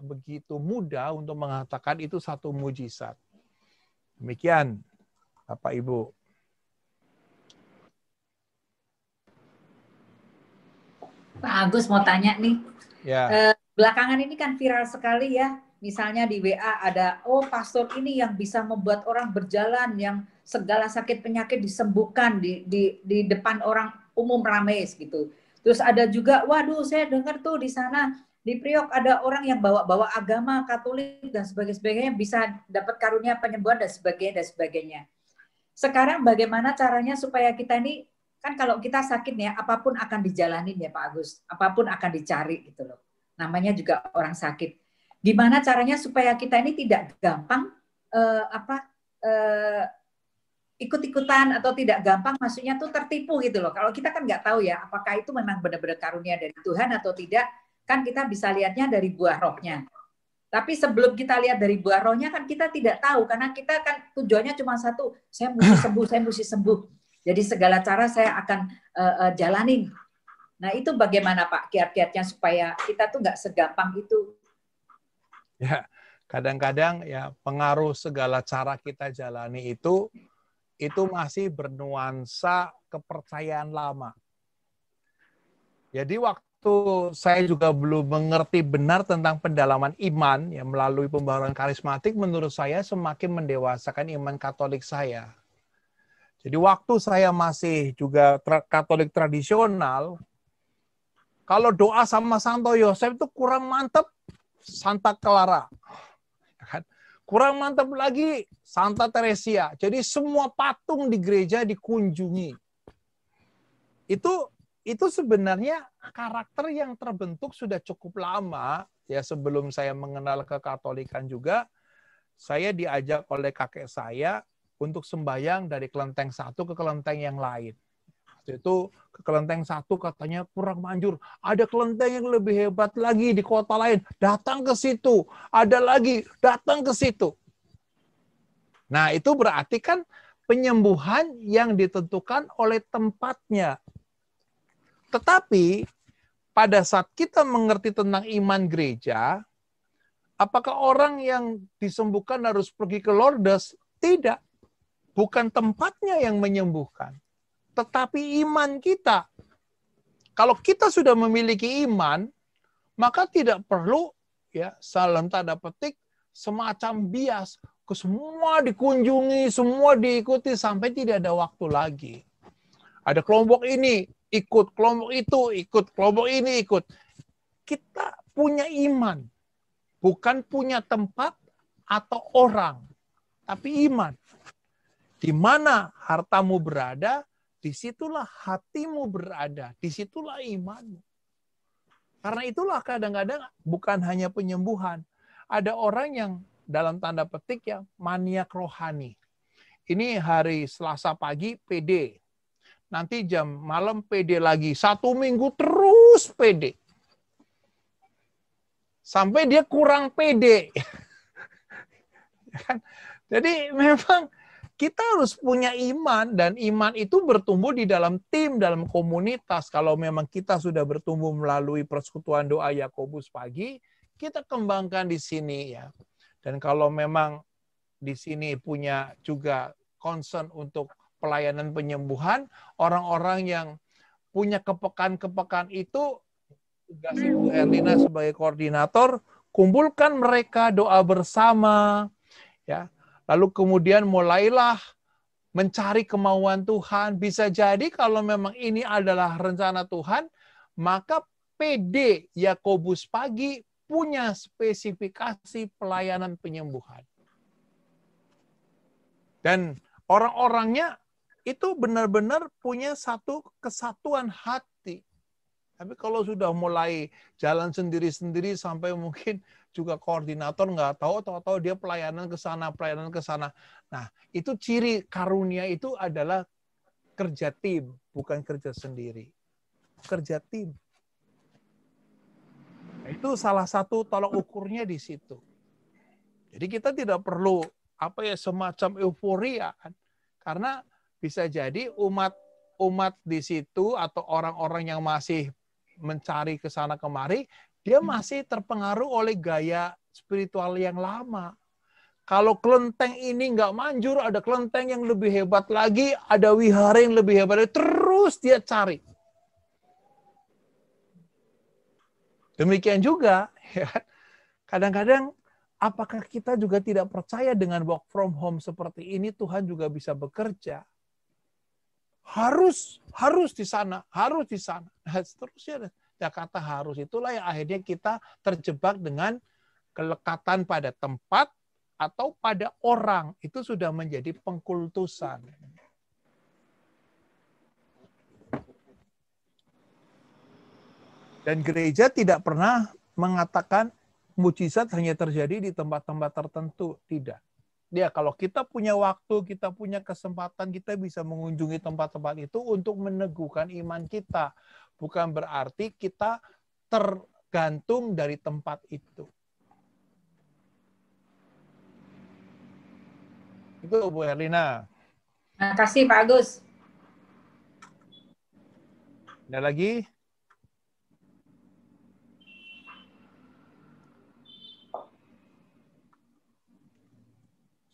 begitu mudah untuk mengatakan itu satu mujizat. Demikian, Bapak Ibu. Pak Agus mau tanya nih. Ya. Belakangan ini kan viral sekali, ya. Misalnya di WA ada, pastor ini yang bisa membuat orang berjalan, yang segala sakit penyakit disembuhkan di depan orang umum ramai gitu. Terus ada juga, waduh saya dengar tuh di sana di Priok ada orang yang bawa agama Katolik dan sebagainya bisa dapat karunia penyembuhan dan sebagainya. Sekarang bagaimana caranya supaya kita ini, kan kalau kita sakit ya apapun akan dijalanin ya Pak Agus, apapun akan dicari gitu loh. Namanya juga orang sakit. Gimana caranya supaya kita ini tidak gampang ikut-ikutan atau tidak gampang, maksudnya tuh tertipu gitu loh. Kalau kita kan nggak tahu ya apakah itu memang benar-benar karunia dari Tuhan atau tidak, kan kita bisa lihatnya dari buah rohnya. Tapi sebelum kita lihat dari buah rohnya kan kita tidak tahu, karena kita kan tujuannya cuma satu, saya mesti sembuh. Jadi segala cara saya akan jalanin. Nah itu bagaimana Pak kiat-kiatnya supaya kita tuh nggak segampang itu? Ya, kadang-kadang ya pengaruh segala cara kita jalani itu masih bernuansa kepercayaan lama. Jadi waktu saya juga belum mengerti benar tentang pendalaman iman, ya, melalui pembaharuan karismatik, menurut saya semakin mendewasakan iman Katolik saya. Jadi waktu saya masih juga Katolik tradisional, kalau doa sama Santo Yosef itu kurang mantap, Santa Clara. Kurang mantap lagi, Santa Teresia. Jadi semua patung di gereja dikunjungi. Itu sebenarnya karakter yang terbentuk sudah cukup lama, ya, sebelum saya mengenal kekatolikan juga. Saya diajak oleh kakek saya untuk sembahyang dari kelenteng satu ke kelenteng yang lain. Itu ke kelenteng satu katanya kurang manjur. Ada kelenteng yang lebih hebat lagi di kota lain. Datang ke situ. Ada lagi, datang ke situ. Nah, itu berarti kan penyembuhan yang ditentukan oleh tempatnya. Tetapi pada saat kita mengerti tentang iman gereja, apakah orang yang disembuhkan harus pergi ke Lourdes? Tidak. Bukan tempatnya yang menyembuhkan, tetapi iman kita. Kalau kita sudah memiliki iman, maka tidak perlu, ya, salam tanda petik, semacam bias. Semua dikunjungi, semua diikuti sampai tidak ada waktu lagi. Ada kelompok ini ikut, kelompok itu ikut, kelompok ini ikut. Kita punya iman, bukan punya tempat atau orang, tapi iman. Di mana hartamu berada, disitulah hatimu berada, disitulah imanmu. Karena itulah kadang-kadang bukan hanya penyembuhan. Ada orang yang dalam tanda petik ya maniak rohani. ini hari Selasa pagi PD. Nanti jam malam PD lagi. 1 minggu terus PD. Sampai dia kurang PD. Jadi memang kita harus punya iman, dan iman itu bertumbuh di dalam tim, dalam komunitas. Kalau memang kita sudah bertumbuh melalui persekutuan doa Yakobus pagi, kita kembangkan di sini ya. Dan kalau memang di sini punya juga concern untuk pelayanan penyembuhan, orang-orang yang punya kepekaan-kepekaan itu, tugas Ibu Erlina sebagai koordinator, kumpulkan mereka, doa bersama, ya. Lalu kemudian mulailah mencari kemauan Tuhan. Bisa jadi kalau memang ini adalah rencana Tuhan, maka PD Yakobus pagi punya spesifikasi pelayanan penyembuhan. Dan orang-orangnya itu benar-benar punya satu kesatuan hati. Tapi kalau sudah mulai jalan sendiri-sendiri sampai mungkin juga koordinator nggak tahu dia pelayanan ke sana. Nah, itu ciri karunia itu adalah kerja tim, bukan kerja sendiri. Kerja tim. Nah, itu salah satu tolak ukurnya di situ. Jadi kita tidak perlu semacam euforia kan. Karena bisa jadi umat di situ atau orang-orang yang masih mencari ke sana kemari, dia masih terpengaruh oleh gaya spiritual yang lama. Kalau kelenteng ini nggak manjur, ada kelenteng yang lebih hebat lagi, ada wihara yang lebih hebat lagi, terus dia cari. Demikian juga, ya, kadang-kadang apakah kita juga tidak percaya dengan work from home seperti ini, Tuhan juga bisa bekerja. Harus di sana, harus di sana. Nah, seterusnya, ya kata harus itulah yang akhirnya kita terjebak dengan kelekatan pada tempat atau pada orang. Itu sudah menjadi pengkultusan. Dan gereja tidak pernah mengatakan mujizat hanya terjadi di tempat-tempat tertentu. Tidak. Ya, kalau kita punya waktu, kita punya kesempatan, kita bisa mengunjungi tempat-tempat itu untuk meneguhkan iman kita. Bukan berarti kita tergantung dari tempat itu. Itu Bu Erlina. Terima kasih Pak Agus. Ada lagi?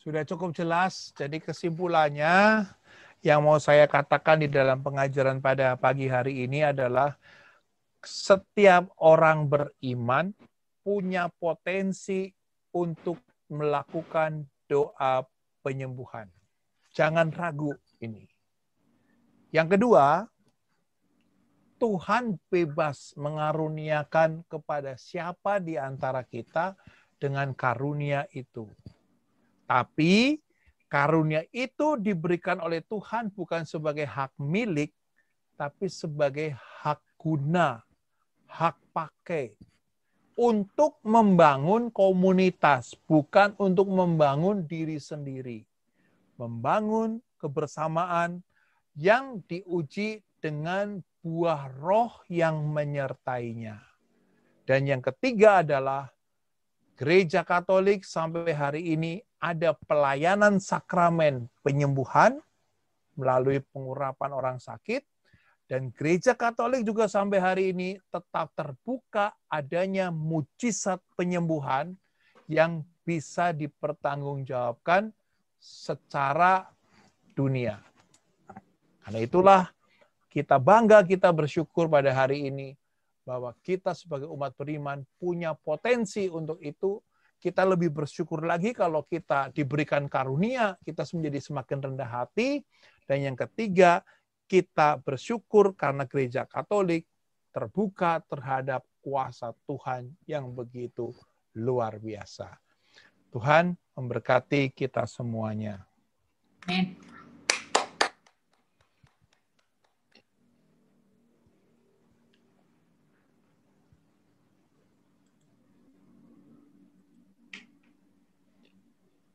Sudah cukup jelas, jadi kesimpulannya yang mau saya katakan di dalam pengajaran pada pagi hari ini adalah setiap orang beriman punya potensi untuk melakukan doa penyembuhan. Jangan ragu ini. Yang kedua, Tuhan bebas mengaruniakan kepada siapa di antara kita dengan karunia itu. Tapi karunia itu diberikan oleh Tuhan bukan sebagai hak milik, tapi sebagai hak guna, hak pakai. Untuk membangun komunitas, bukan untuk membangun diri sendiri. Membangun kebersamaan yang diuji dengan buah roh yang menyertainya. Dan yang ketiga adalah Gereja Katolik sampai hari ini ada pelayanan sakramen penyembuhan melalui pengurapan orang sakit, dan Gereja Katolik juga sampai hari ini tetap terbuka adanya mujizat penyembuhan yang bisa dipertanggungjawabkan secara dunia. Karena itulah kita bangga, kita bersyukur pada hari ini bahwa kita sebagai umat beriman punya potensi untuk itu. Kita lebih bersyukur lagi kalau kita diberikan karunia, kita menjadi semakin rendah hati. Dan yang ketiga, kita bersyukur karena Gereja Katolik terbuka terhadap kuasa Tuhan yang begitu luar biasa. Tuhan memberkati kita semuanya. Amin.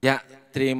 Ya, terima